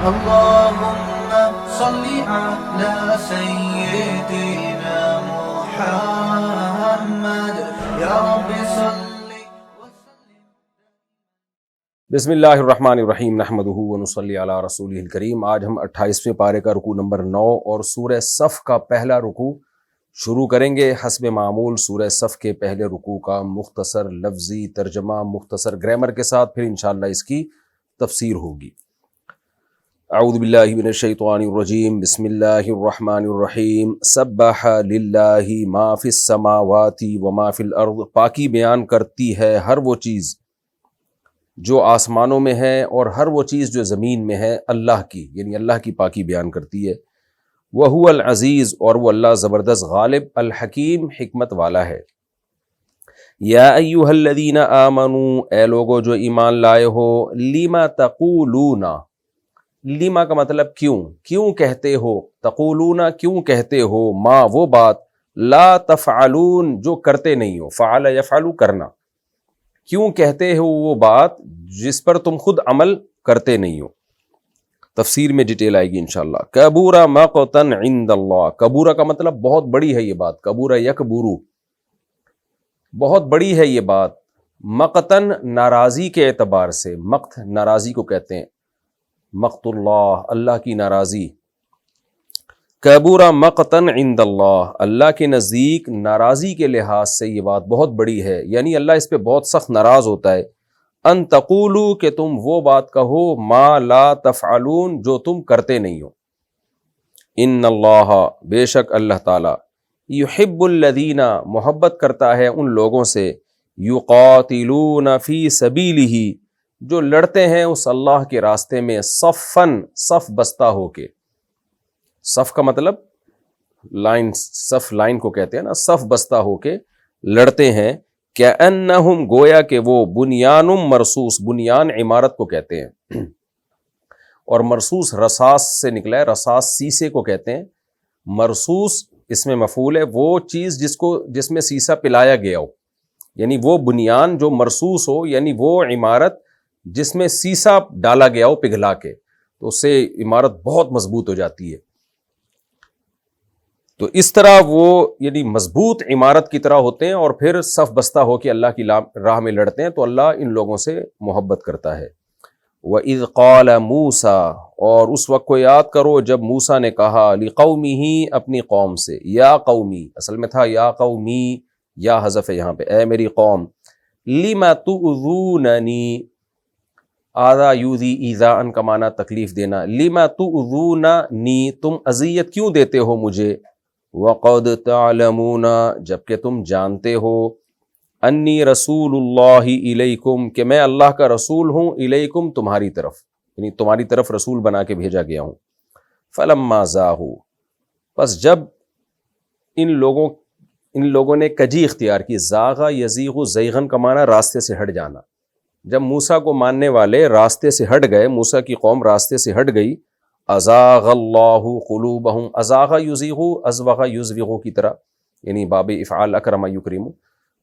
اللهم صل على سيدنا محمد یا رب صل وسلم. بسم اللہ الرحمن الرحیم نحمدہ ونصلی علی رسولہ الکریم. آج ہم 28ویں پارے کا رکوع نمبر 9 اور سورہ صف کا پہلا رکوع شروع کریں گے. حسب معمول سورہ صف کے پہلے رکوع کا مختصر لفظی ترجمہ مختصر گرامر کے ساتھ پھر انشاءاللہ اس کی تفسیر ہوگی. اعوذ باللہ من الشیطان الرجیم. بسم اللہ الرحمن الرحیم. سبح للہ ما فی السماوات وما فی الارض. پاکی بیان کرتی ہے ہر وہ چیز جو آسمانوں میں ہے اور ہر وہ چیز جو زمین میں ہے اللہ کی، یعنی اللہ کی پاکی بیان کرتی ہے. وَهُوَ العزیز، اور وہ اللہ زبردست غالب الحکیم حکمت والا ہے. یا ایہا الذین آمنوا، اے لوگو جو ایمان لائے ہو، لما تقولون، لیما کا مطلب کیوں کہتے ہو، تقولون کیوں کہتے ہو، ما وہ بات، لا تفعلون جو کرتے نہیں ہو، فعل یفعل کرنا، کیوں کہتے ہو وہ بات جس پر تم خود عمل کرتے نہیں ہو. تفسیر میں ڈیٹیل آئے گی انشاءاللہ. کبورا مقتا عند اللہ، کبورا کا مطلب بہت بڑی ہے یہ بات، کبورا یکبورو بہت بڑی ہے یہ بات. مقتن ناراضی کے اعتبار سے، مقت ناراضی کو کہتے ہیں، مقت اللہ اللہ کی ناراضی. کبورا مقتن عند اللہ، اللہ کے نزدیک ناراضی کے لحاظ سے یہ بات بہت بڑی ہے، یعنی اللہ اس پہ بہت سخت ناراض ہوتا ہے. ان تقولو کہ تم وہ بات کہو، ما لا تفعلون جو تم کرتے نہیں ہو. ان اللہ بے شک اللہ تعالی، یحب الذین محبت کرتا ہے ان لوگوں سے، یقاتلون فی سبیلہ جو لڑتے ہیں اس اللہ کے راستے میں، صفن صف بستہ ہو کے. صف کا مطلب لائن، صف لائن کو کہتے ہیں نا، صف بستہ ہو کے لڑتے ہیں. کأنہم گویا کہ وہ بنیان مرصوص، بنیان عمارت کو کہتے ہیں، اور مرصوص رصاص سے نکلا ہے، رصاص سیسے کو کہتے ہیں. مرصوص اس میں مفعول ہے، وہ چیز جس میں سیسا پلایا گیا ہو، یعنی وہ بنیان جو مرصوص ہو، یعنی وہ عمارت جس میں سیسا ڈالا گیا ہو پگھلا کے، تو اس سے عمارت بہت مضبوط ہو جاتی ہے. تو اس طرح وہ یعنی مضبوط عمارت کی طرح ہوتے ہیں اور پھر صف بستہ ہو کے اللہ کی راہ میں لڑتے ہیں، تو اللہ ان لوگوں سے محبت کرتا ہے. وَإِذْ قَالَ مُوسَىٰ، اور اس وقت کو یاد کرو جب موسیٰ نے کہا، لِقَوْمِهِ اپنی قوم سے، یا قومی اصل میں تھا یا قومی، یا حذف ہے یہاں پہ، اے میری قوم. لِمَ تُؤْذُونَنِي، آذا یوذی ایذاءً کا معنی تکلیف دینا. لِمَ تُؤْذُونَنِي تم اذیت کیوں دیتے ہو مجھے. وَقَدْ تَعْلَمُونَ جبکہ تم جانتے ہو، انی رسول اللہ الیکم کہ میں اللہ کا رسول ہوں، الیکم تمہاری طرف، یعنی تمہاری طرف رسول بنا کے بھیجا گیا ہوں. فَلَمَّا زَاغُوا پس جب ان لوگوں نے کجی اختیار کی. زاغا یزیغ، زیغن کا معنی راستے سے ہٹ جانا. جب موسیٰ کو ماننے والے راستے سے ہٹ گئے، موسیٰ کی قوم راستے سے ہٹ گئی، ازاغ اللہ قلوبہم، ازاغ یزیغ ازوغ یزوغ کی طرح، یعنی باب افعال اکرم یکرم.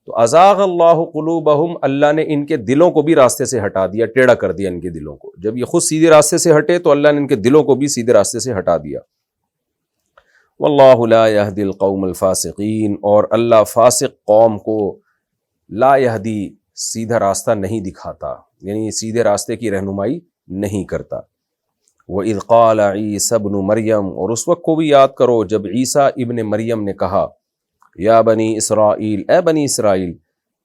تو ازاغ اللہ قلوبہم، اللہ نے ان کے دلوں کو بھی راستے سے ہٹا دیا، ٹیڑھا کر دیا ان کے دلوں کو. جب یہ خود سیدھے راستے سے ہٹے تو اللہ نے ان کے دلوں کو بھی سیدھے راستے سے ہٹا دیا. واللہ لا یہدی القوم الفاسقین، اور اللہ فاسق قوم کو لا یہدی سیدھا راستہ نہیں دکھاتا، یعنی سیدھے راستے کی رہنمائی نہیں کرتا. وَإِذْ قَالَ عِيسَى ابْنُ مَرْيَمَ، اور اس وقت کو بھی یاد کرو جب عیسیٰ ابن مریم نے کہا، یا بنی اسرائیل اے بنی اسرائیل،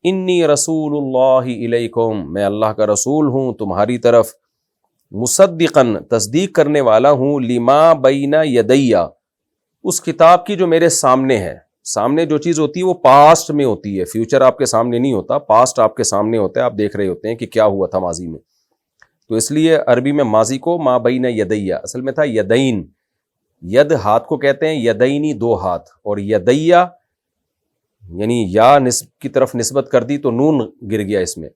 انی رسول اللہ الیکم میں اللہ کا رسول ہوں تمہاری طرف، مصدقاً تصدیق کرنے والا ہوں، لما بین یدی اس کتاب کی جو میرے سامنے ہے. سامنے جو چیز ہوتی ہے وہ پاسٹ میں ہوتی ہے، فیوچر آپ کے سامنے نہیں ہوتا، پاسٹ آپ کے سامنے ہوتا ہے، آپ دیکھ رہے ہوتے ہیں کہ کیا ہوا تھا ماضی میں. تو اس لیے عربی میں ماضی کو ما بین یدیہ اصل میں تھا یدین. ید ہاتھ کو کہتے ہیں، یدینی دو ہاتھ، اور یدیہ یعنی یا کی طرف نسبت کر دی تو نون گر گیا اس میں.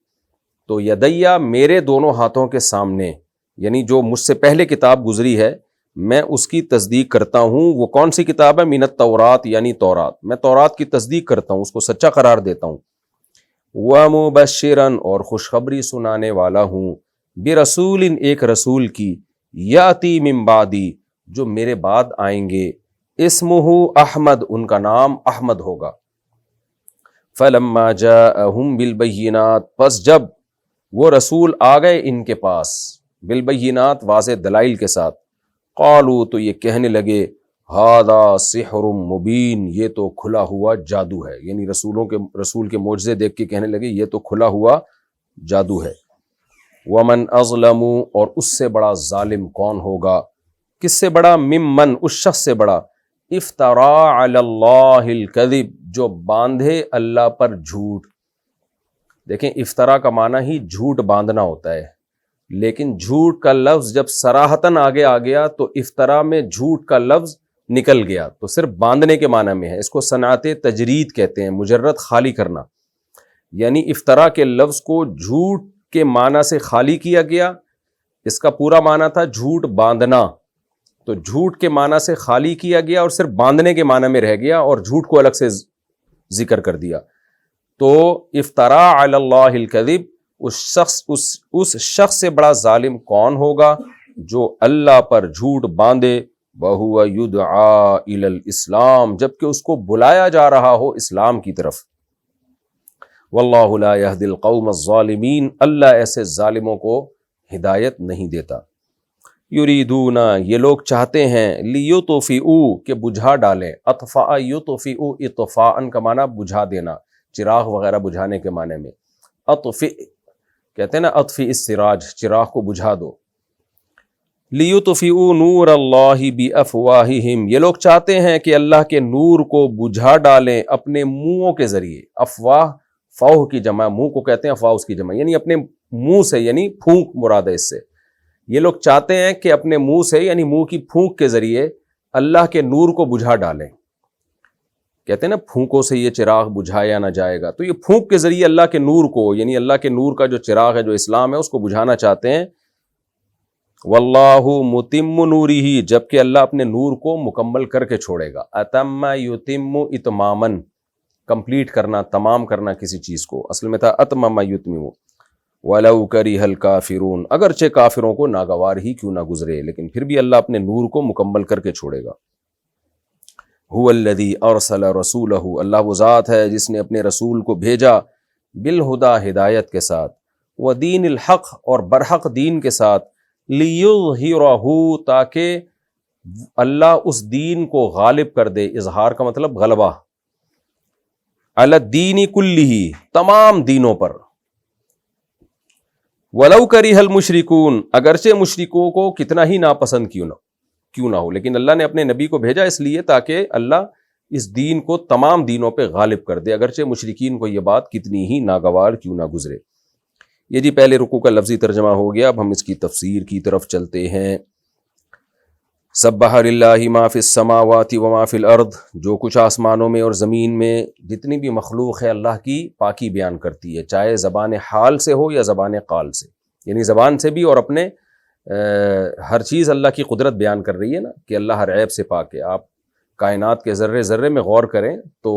تو یدیہ میرے دونوں ہاتھوں کے سامنے، یعنی جو مجھ سے پہلے کتاب گزری ہے میں اس کی تصدیق کرتا ہوں. وہ کون سی کتاب ہے؟ من التورات، یعنی تورات. میں تورات کی تصدیق کرتا ہوں، اس کو سچا قرار دیتا ہوں. وَمُبَشِّرًا اور خوشخبری سنانے والا ہوں، برسول ایک رسول کی، یاتی من بعدی جو میرے بعد آئیں گے، اسمہ احمد ان کا نام احمد ہوگا، فلما جاءہم بالبینات پس جب وہ رسول آ گئے ان کے پاس بالبینات واضح دلائل کے ساتھ، قالوا تو یہ کہنے لگے ھذا سحر مبین یہ تو کھلا ہوا جادو ہے، یعنی رسول کے معجزے دیکھ کے کہنے لگے یہ تو کھلا ہوا جادو ہے۔ ومن اظلم اور اس سے بڑا ظالم کون ہوگا، کس سے بڑا، ممن اس شخص سے بڑا، افترا علی اللہ الکذب جو باندھے اللہ پر جھوٹ۔ دیکھیں افطرا کا معنی ہی جھوٹ باندھنا ہوتا ہے، لیکن جھوٹ کا لفظ جب صراحتاً آگے آ گیا تو افطرا میں جھوٹ کا لفظ نکل گیا تو صرف باندھنے کے معنی میں ہے۔ اس کو صنعت تجرید کہتے ہیں، مجرد خالی کرنا، یعنی افطرا کے لفظ کو جھوٹ کے معنی سے خالی کیا گیا، اس کا پورا معنی تھا جھوٹ باندھنا، تو جھوٹ کے معنی سے خالی کیا گیا اور صرف باندھنے کے معنی میں رہ گیا اور جھوٹ کو الگ سے ذکر کر دیا۔ تو افترا علی اللہ الکذب اس شخص سے بڑا ظالم کون ہوگا جو اللہ پر جھوٹ باندھے، وَهُوَ يُدْعَى إِلَى الْإِسْلَامِ جبکہ اس کو بلایا جا رہا ہو اسلام کی طرف۔ وَاللَّهُ لَا يَهْدِي الْقَوْمَ الظَّالِمِينَ اللہ ایسے ظالموں کو ہدایت نہیں دیتا۔ یریدون یہ لوگ چاہتے ہیں، لیطفئوا کہ بجھا ڈالیں، اطفاء یطفئ اطفاء کا معنی بجھا دینا، چراغ وغیرہ بجھانے کے معنی میں، اطفئ کہتے ہیں نا اطفئ السراج چراغ کو بجھا دو، لیطفئوا نور اللہ بافواہہم یہ لوگ چاہتے ہیں کہ اللہ کے نور کو بجھا ڈالیں اپنے منہوں کے ذریعے، افواہ فوہ کی جمع، منہ کو کہتے ہیں افواہ اس کی جمع، یعنی اپنے منہ سے، یعنی پھونک مراد ہے اس سے، یہ لوگ چاہتے ہیں کہ اپنے منہ سے یعنی منہ کی پھونک کے ذریعے اللہ کے نور کو بجھا ڈالیں، کہتے ہیں نا پھونکوں سے یہ چراغ بجھایا نہ جائے گا، تو یہ پھونک کے ذریعے اللہ کے نور کو، یعنی اللہ کے نور کا جو چراغ ہے جو اسلام ہے اس کو بجھانا چاہتے ہیں۔ واللہ متم نورہ جبکہ اللہ اپنے نور کو مکمل کر کے چھوڑے گا، اتم یتم اتمامن کمپلیٹ کرنا، تمام کرنا کسی چیز کو، اصل میں تھا اتمم یتمم، وَلَوْ كَرِهَ الْكَافِرُونَ اگرچہ کافروں کو ناگوار ہی کیوں نہ گزرے، لیکن پھر بھی اللہ اپنے نور کو مکمل کر کے چھوڑے گا۔ هُوَ الَّذِي أَرْسَلَ رَسُولَهُ اللہ وہ ذات ہے جس نے اپنے رسول کو بھیجا، بالہدیٰ ہدایت کے ساتھ، وَدِینِ الْحَقِّ اور برحق دین کے ساتھ، لِيُظْهِرَهُ تاکہ اللہ اس دین کو غالب کر دے، اظہار کا مطلب غلبہ، عَلَى الدِّینِ كُلِّهِ تمام دینوں پر، وَلَوْ كَرِهَ الْمُشْرِكُونَ اگرچہ مشرکوں کو کتنا ہی ناپسند کیوں نہ ہو، لیکن اللہ نے اپنے نبی کو بھیجا اس لیے تاکہ اللہ اس دین کو تمام دینوں پہ غالب کر دے، اگرچہ مشرکین کو یہ بات کتنی ہی ناگوار کیوں نہ گزرے۔ یہ جی پہلے رکوع کا لفظی ترجمہ ہو گیا، اب ہم اس کی تفسیر کی طرف چلتے ہیں۔ سبح للہ ما فی السماوات وما فی الارض جو کچھ آسمانوں میں اور زمین میں جتنی بھی مخلوق ہے اللہ کی پاکی بیان کرتی ہے، چاہے زبان حال سے ہو یا زبان قال سے، یعنی زبان سے بھی اور اپنے ہر چیز اللہ کی قدرت بیان کر رہی ہے نا کہ اللہ ہر عیب سے پاک ہے۔ آپ کائنات کے ذرے ذرے میں غور کریں تو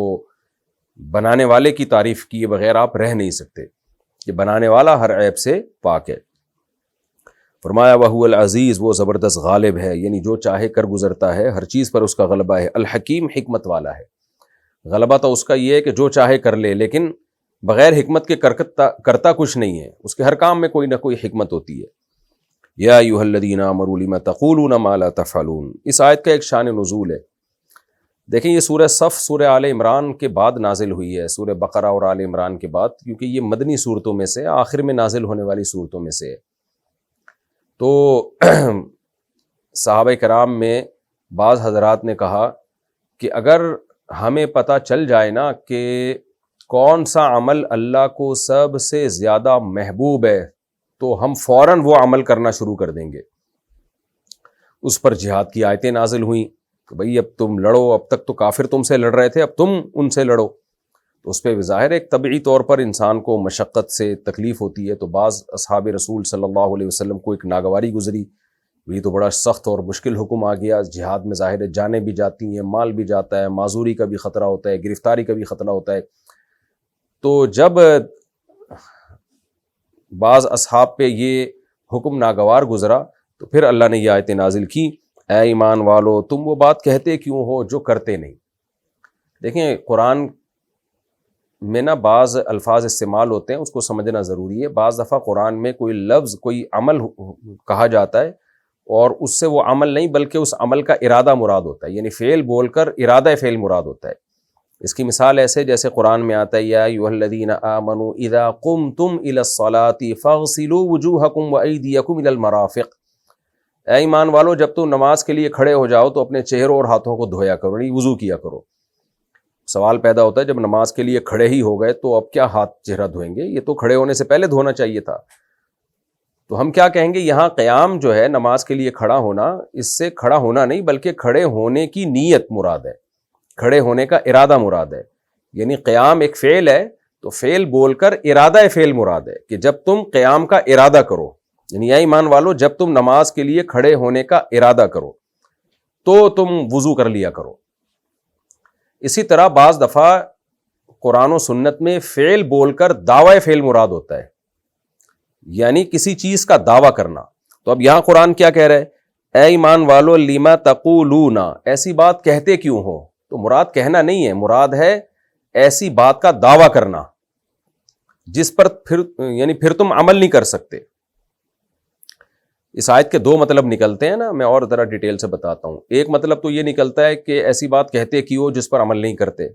بنانے والے کی تعریف کیے بغیر آپ رہ نہیں سکتے کہ بنانے والا ہر عیب سے پاک ہے۔ فرمایا وَهُوَ العزیز وہ زبردست غالب ہے، یعنی جو چاہے کر گزرتا ہے، ہر چیز پر اس کا غلبہ ہے، الحکیم حکمت والا ہے۔ غلبہ تو اس کا یہ ہے کہ جو چاہے کر لے، لیکن بغیر حکمت کے کرتا کچھ نہیں ہے، اس کے ہر کام میں کوئی نہ کوئی حکمت ہوتی ہے۔ یا ایھا الذین آمنوا لم تقولون ما لا تفعلون اس آیت کا ایک شان نزول ہے۔ دیکھیں یہ سورہ صف سورہ آل عمران کے بعد نازل ہوئی ہے، سورہ بقرہ اور آل عمران کے بعد، کیونکہ یہ مدنی صورتوں میں سے آخر میں نازل ہونے والی صورتوں میں سے ہے۔ تو صحابہ کرام میں بعض حضرات نے کہا کہ اگر ہمیں پتہ چل جائے نا کہ کون سا عمل اللہ کو سب سے زیادہ محبوب ہے تو ہم فوراً وہ عمل کرنا شروع کر دیں گے۔ اس پر جہاد کی آیتیں نازل ہوئیں کہ بھئی اب تم لڑو، اب تک تو کافر تم سے لڑ رہے تھے، اب تم ان سے لڑو۔ تو اس پہ ظاہر ایک طبعی طور پر انسان کو مشقت سے تکلیف ہوتی ہے، تو بعض اصحاب رسول صلی اللہ علیہ وسلم کو ایک ناگواری گزری، یہ تو بڑا سخت اور مشکل حکم آ گیا، جہاد میں ظاہر ہے جانیں بھی جاتی ہیں، مال بھی جاتا ہے، معذوری کا بھی خطرہ ہوتا ہے، گرفتاری کا بھی خطرہ ہوتا ہے۔ تو جب بعض اصحاب پہ یہ حکم ناگوار گزرا تو پھر اللہ نے یہ آیت نازل کی، اے ایمان والو تم وہ بات کہتے کیوں ہو جو کرتے نہیں۔ دیکھیں قرآن میں نا بعض الفاظ استعمال ہوتے ہیں، اس کو سمجھنا ضروری ہے۔ بعض دفعہ قرآن میں کوئی لفظ، کوئی عمل کہا جاتا ہے اور اس سے وہ عمل نہیں بلکہ اس عمل کا ارادہ مراد ہوتا ہے، یعنی فعل بول کر ارادہ فعل مراد ہوتا ہے۔ اس کی مثال ایسے جیسے قرآن میں آتا ہے یا ایھا الذین آمنوا اذا قمتم الی الصلاۃ فاغسلوا وجوہکم وایدیکم الی المرافق، اے ایمان والو جب تم نماز کے لیے کھڑے ہو جاؤ تو اپنے چہروں اور ہاتھوں کو دھویا کرو، یعنی وضو کیا کرو۔ سوال پیدا ہوتا ہے جب نماز کے لیے کھڑے ہی ہو گئے تو اب کیا ہاتھ چہرہ دھوئیں گے؟ یہ تو کھڑے ہونے سے پہلے دھونا چاہیے تھا۔ تو ہم کیا کہیں گے، یہاں قیام جو ہے نماز کے لیے کھڑا ہونا، اس سے کھڑا ہونا نہیں بلکہ کھڑے ہونے کی نیت مراد ہے، کھڑے ہونے کا ارادہ مراد ہے۔ یعنی قیام ایک فعل ہے تو فعل بول کر ارادہ فعل مراد ہے کہ جب تم قیام کا ارادہ کرو، یعنی اے ایمان والو جب تم نماز کے لیے کھڑے ہونے کا ارادہ کرو تو تم وضو کر لیا کرو۔ اسی طرح بعض دفعہ قرآن و سنت میں فعل بول کر دعوی فعل مراد ہوتا ہے، یعنی کسی چیز کا دعویٰ کرنا۔ تو اب یہاں قرآن کیا کہہ رہا ہے، اے ایمان والو لما تقولون، ایسی بات کہتے کیوں ہو؟ تو مراد کہنا نہیں ہے، مراد ہے ایسی بات کا دعویٰ کرنا جس پر پھر تم عمل نہیں کر سکتے۔ اس آیت کے دو مطلب نکلتے ہیں نا، میں اور ذرا ڈیٹیل سے بتاتا ہوں۔ ایک مطلب تو یہ نکلتا ہے کہ ایسی بات کہتے کیوں جس پر عمل نہیں کرتے،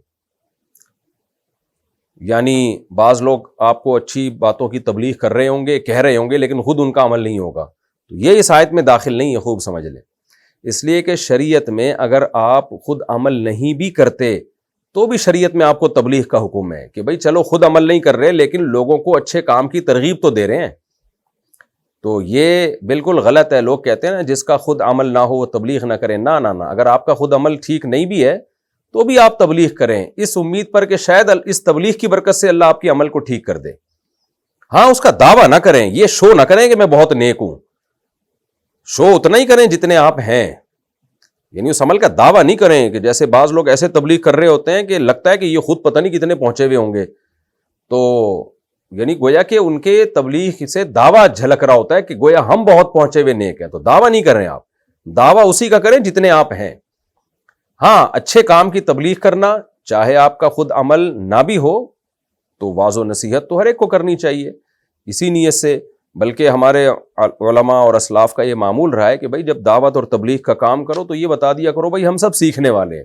یعنی بعض لوگ آپ کو اچھی باتوں کی تبلیغ کر رہے ہوں گے، کہہ رہے ہوں گے، لیکن خود ان کا عمل نہیں ہوگا، تو یہ اس آیت میں داخل نہیں ہے، خوب سمجھ لیں۔ اس لیے کہ شریعت میں اگر آپ خود عمل نہیں بھی کرتے تو بھی شریعت میں آپ کو تبلیغ کا حکم ہے کہ بھئی چلو خود عمل نہیں کر رہے لیکن لوگوں کو اچھے کام کی ترغیب تو دے رہے ہیں۔ تو یہ بالکل غلط ہے۔ لوگ کہتے ہیں نا جس کا خود عمل نہ ہو وہ تبلیغ نہ کرے، نہ نہ نہ، اگر آپ کا خود عمل ٹھیک نہیں بھی ہے تو بھی آپ تبلیغ کریں، اس امید پر کہ شاید اس تبلیغ کی برکت سے اللہ آپ کی عمل کو ٹھیک کر دے۔ ہاں اس کا دعویٰ نہ کریں، یہ شو نہ کریں کہ میں بہت نیک ہوں، شو اتنا ہی کریں جتنے آپ ہیں، یعنی اس عمل کا دعویٰ نہیں کریں کہ جیسے بعض لوگ ایسے تبلیغ کر رہے ہوتے ہیں کہ لگتا ہے کہ یہ خود پتہ نہیں کتنے پہنچے ہوئے ہوں گے، تو یعنی گویا کہ ان کے تبلیغ سے دعویٰ جھلک رہا ہوتا ہے کہ گویا ہم بہت پہنچے ہوئے نیک ہیں، تو دعویٰ نہیں کر رہے ہیں آپ، دعویٰ اسی کا کریں جتنے آپ ہیں۔ ہاں اچھے کام کی تبلیغ کرنا، چاہے آپ کا خود عمل نہ بھی ہو تو واعظ و نصیحت تو ہر ایک کو کرنی چاہیے اسی نیت سے، بلکہ ہمارے علماء اور اسلاف کا یہ معمول رہا ہے کہ بھائی جب دعوت اور تبلیغ کا کام کرو تو یہ بتا دیا کرو بھائی ہم سب سیکھنے والے ہیں،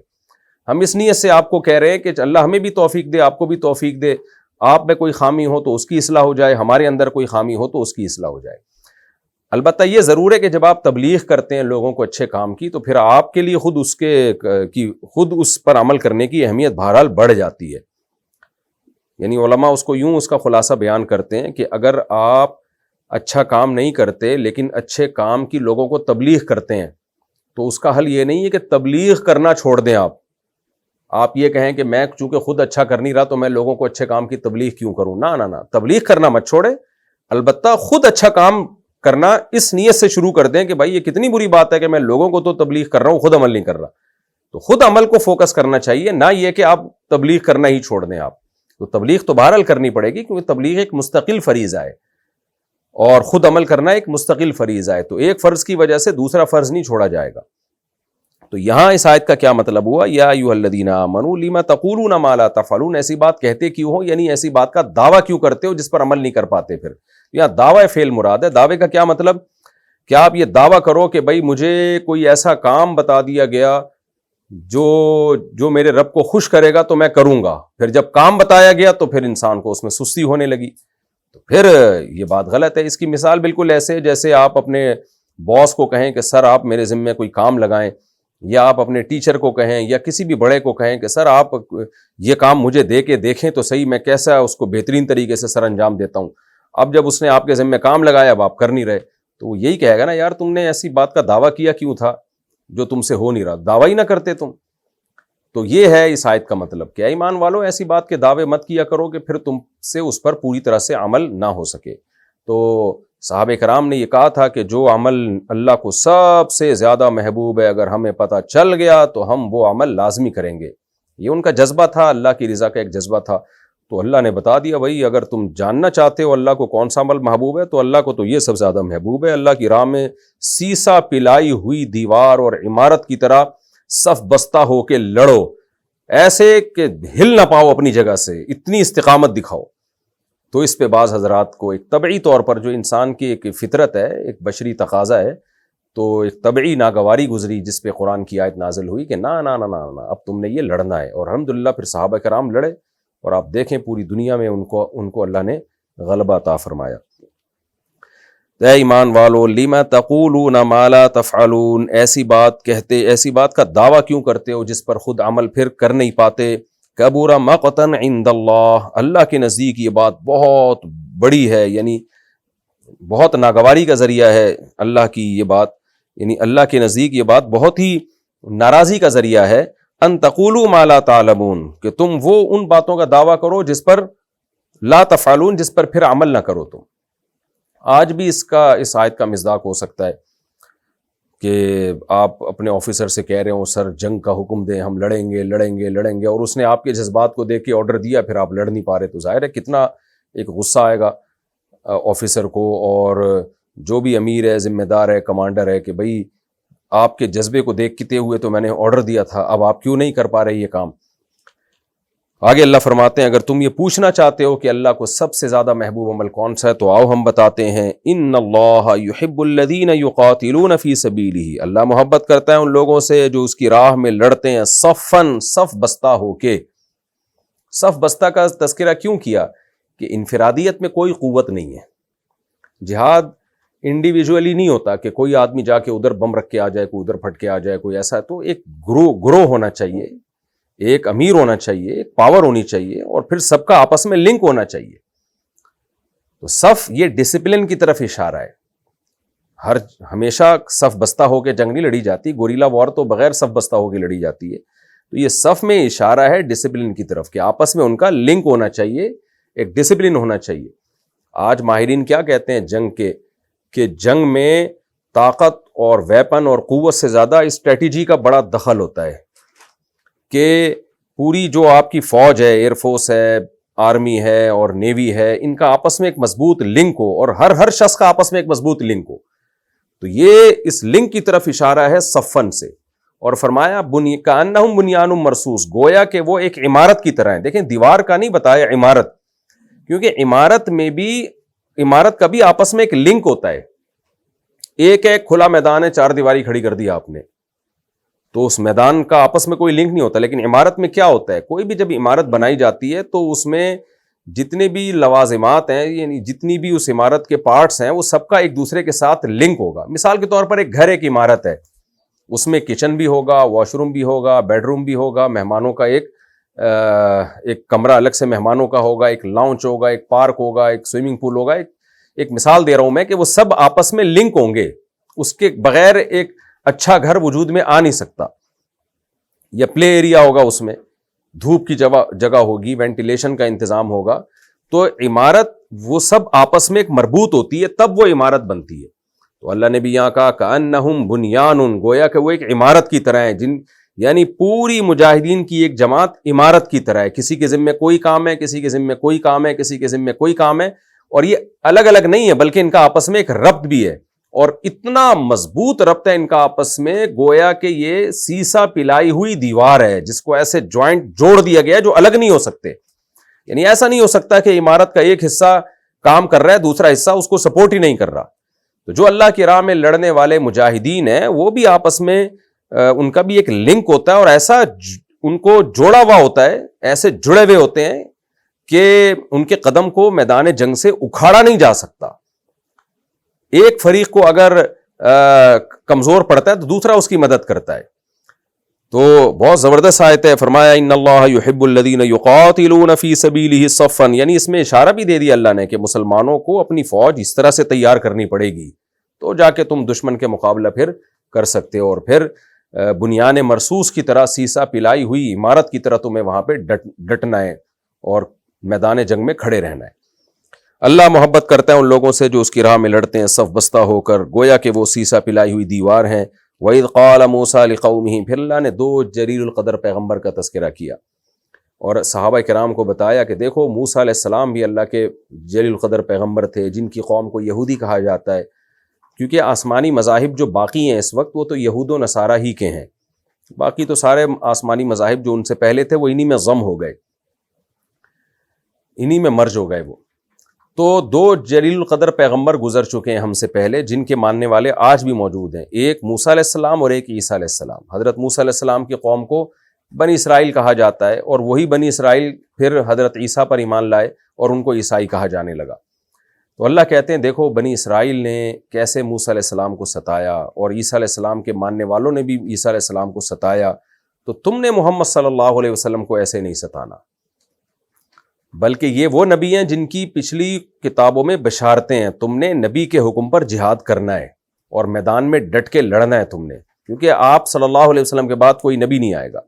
ہم اس نیت سے آپ کو کہہ رہے ہیں کہ اللہ ہمیں بھی توفیق دے، آپ کو بھی توفیق دے، آپ میں کوئی خامی ہو تو اس کی اصلاح ہو جائے، ہمارے اندر کوئی خامی ہو تو اس کی اصلاح ہو جائے۔ البتہ یہ ضرور ہے کہ جب آپ تبلیغ کرتے ہیں لوگوں کو اچھے کام کی تو پھر آپ کے لیے خود اس پر عمل کرنے کی اہمیت بہرحال بڑھ جاتی ہے۔ یعنی علماء اس کو یوں اس کا خلاصہ بیان کرتے ہیں کہ اگر آپ اچھا کام نہیں کرتے لیکن اچھے کام کی لوگوں کو تبلیغ کرتے ہیں تو اس کا حل یہ نہیں ہے کہ تبلیغ کرنا چھوڑ دیں آپ یہ کہیں کہ میں چونکہ خود اچھا کر نہیں رہا تو میں لوگوں کو اچھے کام کی تبلیغ کیوں کروں، نہ نہ نہ، تبلیغ کرنا مت چھوڑیں، البتہ خود اچھا کام کرنا اس نیت سے شروع کر دیں کہ بھائی یہ کتنی بری بات ہے کہ میں لوگوں کو تو تبلیغ کر رہا ہوں، خود عمل نہیں کر رہا، تو خود عمل کو فوکس کرنا چاہیے، نہ یہ کہ آپ تبلیغ کرنا ہی چھوڑ دیں۔ آپ تو تبلیغ تو بہرحال کرنی پڑے گی کیونکہ تبلیغ ایک مستقل فریضہ ہے اور خود عمل کرنا ایک مستقل فریضہ ہے، تو ایک فرض کی وجہ سے دوسرا فرض نہیں چھوڑا جائے گا۔ تو یہاں اس آیت کا کیا مطلب ہوا، یا ایھا الذین آمنوا لما تقولون ما لا تفعلون، ایسی بات کہتے کیوں ہو، یعنی ایسی بات کا دعویٰ کیوں کرتے ہو جس پر عمل نہیں کر پاتے۔ پھر یہاں دعوی فعل مراد ہے۔ دعوے کا کیا مطلب، کیا آپ یہ دعویٰ کرو کہ بھائی مجھے کوئی ایسا کام بتا دیا گیا جو میرے رب کو خوش کرے گا تو میں کروں گا، پھر جب کام بتایا گیا تو پھر انسان کو اس میں سستی ہونے لگی، تو پھر یہ بات غلط ہے۔ اس کی مثال بالکل ایسے جیسے آپ اپنے باس کو کہیں کہ سر آپ میرے ذمے کوئی کام لگائیں، یا آپ اپنے ٹیچر کو کہیں یا کسی بھی بڑے کو کہیں کہ سر آپ یہ کام مجھے دے کے دیکھیں تو صحیح میں کیسا اس کو بہترین طریقے سے سر انجام دیتا ہوں۔ اب جب اس نے آپ کے ذمے کام لگایا اب آپ کر نہیں رہے تو وہ یہی کہے گا نا یار تم نے ایسی بات کا دعویٰ کیا کیوں تھا جو تم سے ہو نہیں رہا، دعویٰ ہی نہ کرتے تم۔ تو یہ ہے اس آیت کا مطلب کہ اے ایمان والو ایسی بات کے دعوے مت کیا کرو کہ پھر تم سے اس پر پوری طرح سے عمل نہ ہو سکے۔ تو صحابہ کرام نے یہ کہا تھا کہ جو عمل اللہ کو سب سے زیادہ محبوب ہے اگر ہمیں پتہ چل گیا تو ہم وہ عمل لازمی کریں گے، یہ ان کا جذبہ تھا، اللہ کی رضا کا ایک جذبہ تھا۔ تو اللہ نے بتا دیا بھائی اگر تم جاننا چاہتے ہو اللہ کو کون سا عمل محبوب ہے تو اللہ کو تو یہ سب سے زیادہ محبوب ہے. اللہ کی راہ میں سیسا پلائی ہوئی دیوار اور عمارت کی طرح صف بستہ ہو کے لڑو، ایسے کہ ہل نہ پاؤ اپنی جگہ سے، اتنی استقامت دکھاؤ. تو اس پہ بعض حضرات کو ایک طبعی طور پر جو انسان کی ایک فطرت ہے، ایک بشری تقاضا ہے، تو ایک طبعی ناگواری گزری جس پہ قرآن کی آیت نازل ہوئی کہ نا نا نا نا نا اب تم نے یہ لڑنا ہے. اور الحمدللہ پھر صحابہ کرام لڑے اور آپ دیکھیں پوری دنیا میں ان کو اللہ نے غلبہ عطا فرمایا. اے ایمان والو لما تقولون ما لا تفعلون، ایسی بات کا دعویٰ کیوں کرتے ہو جس پر خود عمل پھر کر نہیں پاتے. کبر مقتا عند اللہ، اللہ کے نزدیک یہ بات بہت بڑی ہے، یعنی بہت ناگواری کا ذریعہ ہے اللہ کی یہ بات، یعنی اللہ کے نزدیک یہ بات بہت ہی ناراضی کا ذریعہ ہے. ان تقولوا ما لا تعلمون، کہ تم وہ ان باتوں کا دعویٰ کرو جس پر لا تفعلون، جس پر پھر عمل نہ کرو تم. آج بھی اس آیت کا مصداق ہو سکتا ہے کہ آپ اپنے آفیسر سے کہہ رہے ہو سر جنگ کا حکم دیں، ہم لڑیں گے، اور اس نے آپ کے جذبات کو دیکھ کے آرڈر دیا، پھر آپ لڑ نہیں پا رہے، تو ظاہر ہے کتنا ایک غصہ آئے گا آفیسر کو اور جو بھی امیر ہے، ذمہ دار ہے، کمانڈر ہے، کہ بھئی آپ کے جذبے کو دیکھتے ہوئے تو میں نے آرڈر دیا تھا، اب آپ کیوں نہیں کر پا رہے یہ کام. آگے اللہ فرماتے ہیں اگر تم یہ پوچھنا چاہتے ہو کہ اللہ کو سب سے زیادہ محبوب عمل کون سا ہے تو آؤ ہم بتاتے ہیں. ان اللہ یحب الذین یقاتلون فی سبیلہ، اللہ محبت کرتا ہے ان لوگوں سے جو اس کی راہ میں لڑتے ہیں صفن، صف بستہ ہو کے. صف بستہ کا تذکرہ کیوں کیا؟ کہ انفرادیت میں کوئی قوت نہیں ہے. جہاد انڈیویجولی نہیں ہوتا کہ کوئی آدمی جا کے ادھر بم رکھ کے آ جائے، کوئی ادھر پھٹ کے آ جائے، کوئی ایسا. تو ایک گروہ ہونا چاہیے، ایک امیر ہونا چاہیے، ایک پاور ہونی چاہیے، اور پھر سب کا آپس میں لنک ہونا چاہیے. تو صف یہ ڈسپلن کی طرف اشارہ ہے. ہمیشہ صف بستہ ہو کے جنگ نہیں لڑی جاتی، گوریلا وار تو بغیر صف بستہ ہو کے لڑی جاتی ہے. تو یہ صف میں اشارہ ہے ڈسپلن کی طرف کہ آپس میں ان کا لنک ہونا چاہیے، ایک ڈسپلن ہونا چاہیے. آج ماہرین کیا کہتے ہیں جنگ کے، کہ جنگ میں طاقت اور ویپن اور قوت سے زیادہ اسٹریٹجی کا بڑا دخل ہوتا ہے. کہ پوری جو آپ کی فوج ہے، ایئر فورس ہے، آرمی ہے اور نیوی ہے، ان کا آپس میں ایک مضبوط لنک ہو، اور ہر شخص کا آپس میں ایک مضبوط لنک ہو. تو یہ اس لنک کی طرف اشارہ ہے صفن سے. اور فرمایا کأنہم بنیان مرصوص، گویا کہ وہ ایک عمارت کی طرح ہے. دیکھیں دیوار کا نہیں بتایا، عمارت، کیونکہ عمارت کا بھی آپس میں ایک لنک ہوتا ہے. ایک کھلا میدان ہے، چار دیواری کھڑی کر دی آپ نے، تو اس میدان کا آپس میں کوئی لنک نہیں ہوتا. لیکن عمارت میں کیا ہوتا ہے، کوئی بھی جب عمارت بنائی جاتی ہے تو اس میں جتنے بھی لوازمات ہیں، یعنی جتنی بھی اس عمارت کے پارٹس ہیں، وہ سب کا ایک دوسرے کے ساتھ لنک ہوگا. مثال کے طور پر ایک گھر، ایک عمارت ہے، اس میں کچن بھی ہوگا، واش روم بھی ہوگا، بیڈ روم بھی ہوگا، مہمانوں کا ایک کمرہ الگ سے مہمانوں کا ہوگا، ایک لاؤنج ہوگا، ایک پارک ہوگا، ایک سوئمنگ پول ہوگا. ایک مثال دے رہا ہوں میں کہ وہ سب آپس میں لنک ہوں گے. اس کے بغیر ایک اچھا گھر وجود میں آ نہیں سکتا. یا پلے ایریا ہوگا، اس میں دھوپ کی جگہ ہوگی، وینٹیلیشن کا انتظام ہوگا. تو عمارت وہ سب آپس میں ایک مربوط ہوتی ہے، تب وہ عمارت بنتی ہے. تو اللہ نے بھی یہاں کہا کأنہم بنیان، گویا کہ وہ ایک عمارت کی طرح ہے. یعنی پوری مجاہدین کی ایک جماعت عمارت کی طرح ہے. کسی کے ذمہ کوئی کام ہے، کسی کے ذمہ کوئی کام ہے، کسی کے ذمہ کوئی کام ہے. اور یہ الگ الگ نہیں ہے بلکہ ان کا آپس میں ایک ربط بھی ہے، اور اتنا مضبوط ربط ہے ان کا آپس میں، گویا کہ یہ سیسا پلائی ہوئی دیوار ہے جس کو ایسے جوائنٹ جوڑ دیا گیا ہے جو الگ نہیں ہو سکتے. یعنی ایسا نہیں ہو سکتا کہ عمارت کا ایک حصہ کام کر رہا ہے، دوسرا حصہ اس کو سپورٹ ہی نہیں کر رہا. تو جو اللہ کی راہ میں لڑنے والے مجاہدین ہیں وہ بھی آپس میں ان کا بھی ایک لنک ہوتا ہے، اور ایسا ان کو جوڑا ہوا ہوتا ہے، ایسے جڑے ہوئے ہوتے ہیں کہ ان کے قدم کو میدان جنگ سے اکھاڑا نہیں جا سکتا. ایک فریق کو اگر کمزور پڑتا ہے تو دوسرا اس کی مدد کرتا ہے. تو بہت زبردست آیت ہے. فرمایا ان اللہ یحب الذین یقاتلون فی سبیلہ صفا، یعنی اس میں اشارہ بھی دے دیا اللہ نے کہ مسلمانوں کو اپنی فوج اس طرح سے تیار کرنی پڑے گی تو جا کے تم دشمن کے مقابلہ پھر کر سکتے ہو، اور پھر بنیان مرصوص کی طرح، سیسا پلائی ہوئی عمارت کی طرح تمہیں وہاں پہ ڈٹنا ہے اور میدان جنگ میں کھڑے رہنا ہے. اللہ محبت کرتا ہے ان لوگوں سے جو اس کی راہ میں لڑتے ہیں صف بستہ ہو کر، گویا کہ وہ سیسا پلائی ہوئی دیوار ہیں. وَإِذْ قَالَ مُوسَىٰ لِقَوْمِهِ، پھر اللہ نے دو جلیل القدر پیغمبر کا تذکرہ کیا اور صحابہ کرام کو بتایا کہ دیکھو موسیٰ علیہ السلام بھی اللہ کے جلیل القدر پیغمبر تھے، جن کی قوم کو یہودی کہا جاتا ہے، کیونکہ آسمانی مذاہب جو باقی ہیں اس وقت وہ تو یہود و نصارہ ہی کے ہیں، باقی تو سارے آسمانی مذاہب جو ان سے پہلے تھے وہ انہی میں ضم ہو گئے، انہی میں مرج ہو گئے وہ۔ تو 2 جلیل القدر پیغمبر گزر چکے ہیں ہم سے پہلے، جن کے ماننے والے آج بھی موجود ہیں، ایک موسیٰ علیہ السلام اور ایک عیسیٰ علیہ السلام۔ حضرت موسیٰ علیہ السلام کی قوم کو بنی اسرائیل کہا جاتا ہے، اور وہی بنی اسرائیل پھر حضرت عیسیٰ پر ایمان لائے اور ان کو عیسائی کہا جانے لگا۔ تو اللہ کہتے ہیں دیکھو بنی اسرائیل نے کیسے موسیٰ علیہ السلام کو ستایا، اور عیسیٰ علیہ السلام کے ماننے والوں نے بھی عیسیٰ علیہ السلام کو ستایا، تو تم نے محمد صلی اللہ علیہ وسلم کو ایسے نہیں ستانا، بلکہ یہ وہ نبی ہیں جن کی پچھلی کتابوں میں بشارتیں ہیں، تم نے نبی کے حکم پر جہاد کرنا ہے اور میدان میں ڈٹ کے لڑنا ہے تم نے، کیونکہ آپ صلی اللہ علیہ وسلم کے بعد کوئی نبی نہیں آئے گا،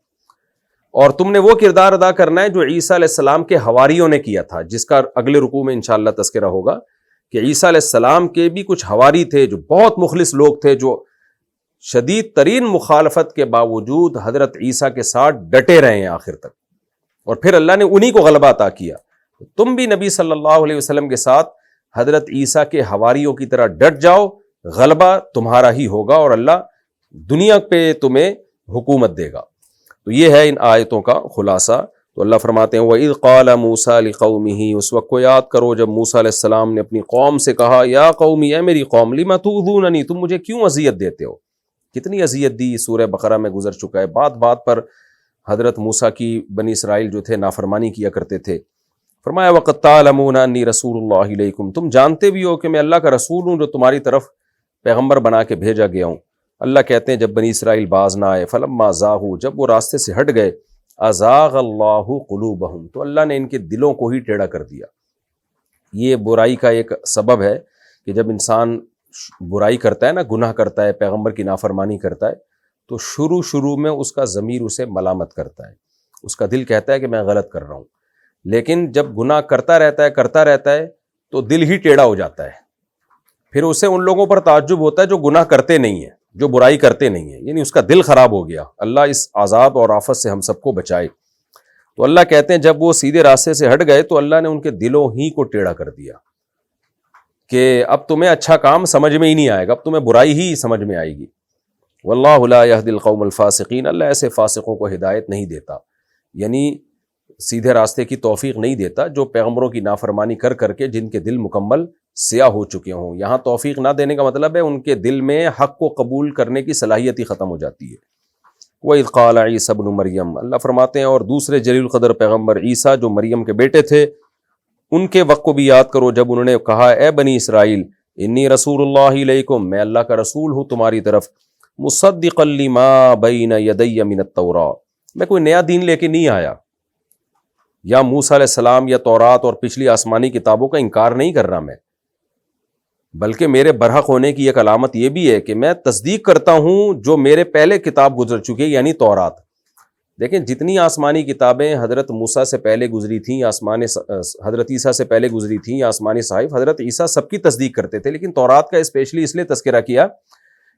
اور تم نے وہ کردار ادا کرنا ہے جو عیسیٰ علیہ السلام کے حواریوں نے کیا تھا، جس کا اگلے رکوع میں انشاءاللہ تذکرہ ہوگا کہ عیسیٰ علیہ السلام کے بھی کچھ حواری تھے جو بہت مخلص لوگ تھے، جو شدید ترین مخالفت کے باوجود حضرت عیسیٰ کے ساتھ ڈٹے رہے ہیں آخر تک، اور پھر اللہ نے انہی کو غلبہ عطا کیا۔ تم بھی نبی صلی اللہ علیہ وسلم کے ساتھ حضرت عیسیٰ کے حواریوں کی طرح ڈٹ جاؤ، غلبہ تمہارا ہی ہوگا اور اللہ دنیا پہ تمہیں حکومت دے گا۔ تو یہ ہے ان آیتوں کا خلاصہ۔ تو اللہ فرماتے ہیں وَإِذْ قَالَ مُوسَىٰ لِقَوْمِهِ، اس وقت کو یاد کرو جب موسیٰ علیہ السلام نے اپنی قوم سے کہا یا قومی، اے میری قوم، لِمَ تُؤْذُونَنِی، تم مجھے کیوں اذیت دیتے ہو؟ کتنی اذیت دی، سورہ بقرہ میں گزر چکا ہے، بات بات پر حضرت موسیٰ کی بنی اسرائیل جو تھے نافرمانی کیا کرتے تھے۔ فرمایا وَقَدْ تَعْلَمُونَ أَنِّی رَسُولُ اللَّهِ إِلَيْکُمْ، تم جانتے بھی ہو کہ میں اللہ کا رسول ہوں جو تمہاری طرف پیغمبر بنا کے بھیجا گیا ہوں۔ اللہ کہتے ہیں جب بنی اسرائیل باز نہ آئے، فَلَمَّا زَاغُوا، جب وہ راستے سے ہٹ گئے، أَزَاغَ اللَّهُ قُلُوبَهُمْ، تو اللہ نے ان کے دلوں کو ہی ٹیڑھا کر دیا۔ یہ برائی کا ایک سبب ہے کہ جب انسان برائی کرتا ہے نا، گناہ کرتا ہے، پیغمبر کی نافرمانی کرتا ہے، تو شروع میں اس کا ضمیر اسے ملامت کرتا ہے، اس کا دل کہتا ہے کہ میں غلط کر رہا ہوں، لیکن جب گناہ کرتا رہتا ہے تو دل ہی ٹیڑھا ہو جاتا ہے، پھر اسے ان لوگوں پر تعجب ہوتا ہے جو گناہ کرتے نہیں ہیں، جو برائی کرتے نہیں ہیں، یعنی اس کا دل خراب ہو گیا۔ اللہ اس عذاب اور آفت سے ہم سب کو بچائے۔ تو اللہ کہتے ہیں جب وہ سیدھے راستے سے ہٹ گئے تو اللہ نے ان کے دلوں ہی کو ٹیڑھا کر دیا کہ اب تمہیں اچھا کام سمجھ میں ہی نہیں آئے گا، اب تمہیں برائی ہی سمجھ میں آئے گی۔ واللہ لا یہدی القوم الفاسقین، اللہ ایسے فاسقوں کو ہدایت نہیں دیتا، یعنی سیدھے راستے کی توفیق نہیں دیتا جو پیغمبروں کی نافرمانی کر کر کے جن کے دل مکمل سیاہ ہو چکے ہوں۔ یہاں توفیق نہ دینے کا مطلب ہے ان کے دل میں حق کو قبول کرنے کی صلاحیت ہی ختم ہو جاتی ہے۔ وَإِذْ قَالَ عِيسَى ابْنُ مَرْيَمَ، اللہ فرماتے ہیں اور دوسرے جلیل القدر پیغمبر عیسیٰ جو مریم کے بیٹے تھے، ان کے وقت کو بھی یاد کرو جب انہوں نے کہا اے بنی اسرائیل، انی رسول اللہ علیکم، میں اللہ کا رسول ہوں تمہاری طرف، مصدقا لما بین یدی من التوراۃ، میں کوئی نیا دین لے کے نہیں آیا، یا موسیٰ علیہ السلام یا تورات اور پچھلی آسمانی کتابوں کا انکار نہیں کر رہا میں، بلکہ میرے برحق ہونے کی ایک علامت یہ بھی ہے کہ میں تصدیق کرتا ہوں جو میرے پہلے کتاب گزر چکی ہے، یعنی تورات۔ دیکھیں جتنی آسمانی کتابیں حضرت موسیٰ سے پہلے گزری تھیں، حضرت عیسیٰ سے پہلے گزری تھیں، یا آسمانی صحائف، حضرت عیسیٰ سب کی تصدیق کرتے تھے، لیکن تورات کا اسپیشلی اس لیے تذکرہ کیا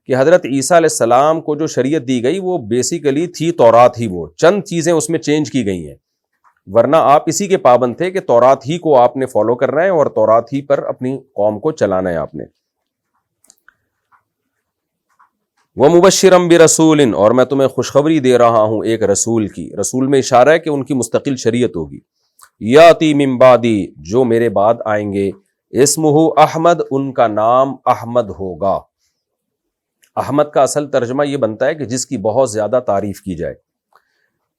کہ حضرت عیسیٰ علیہ السلام کو جو شریعت دی گئی وہ بیسیکلی تھی تورات ہی، وہ چند چیزیں اس میں چینج کی گئی ہیں، ورنہ آپ اسی کے پابند تھے کہ تورات ہی کو آپ نے فالو کرنا ہے اور تورات ہی پر اپنی قوم کو چلانا ہے آپ نے۔ وَمُبَشِّرًا بِرَسُولٍ، اور میں تمہیں خوشخبری دے رہا ہوں ایک رسول کی، رسول میں اشارہ ہے کہ ان کی مستقل شریعت ہوگی، یاتی من بعدی، جو میرے بعد آئیں گے، اسمہ احمد، ان کا نام احمد ہوگا۔ احمد کا اصل ترجمہ یہ بنتا ہے کہ جس کی بہت زیادہ تعریف کی جائے۔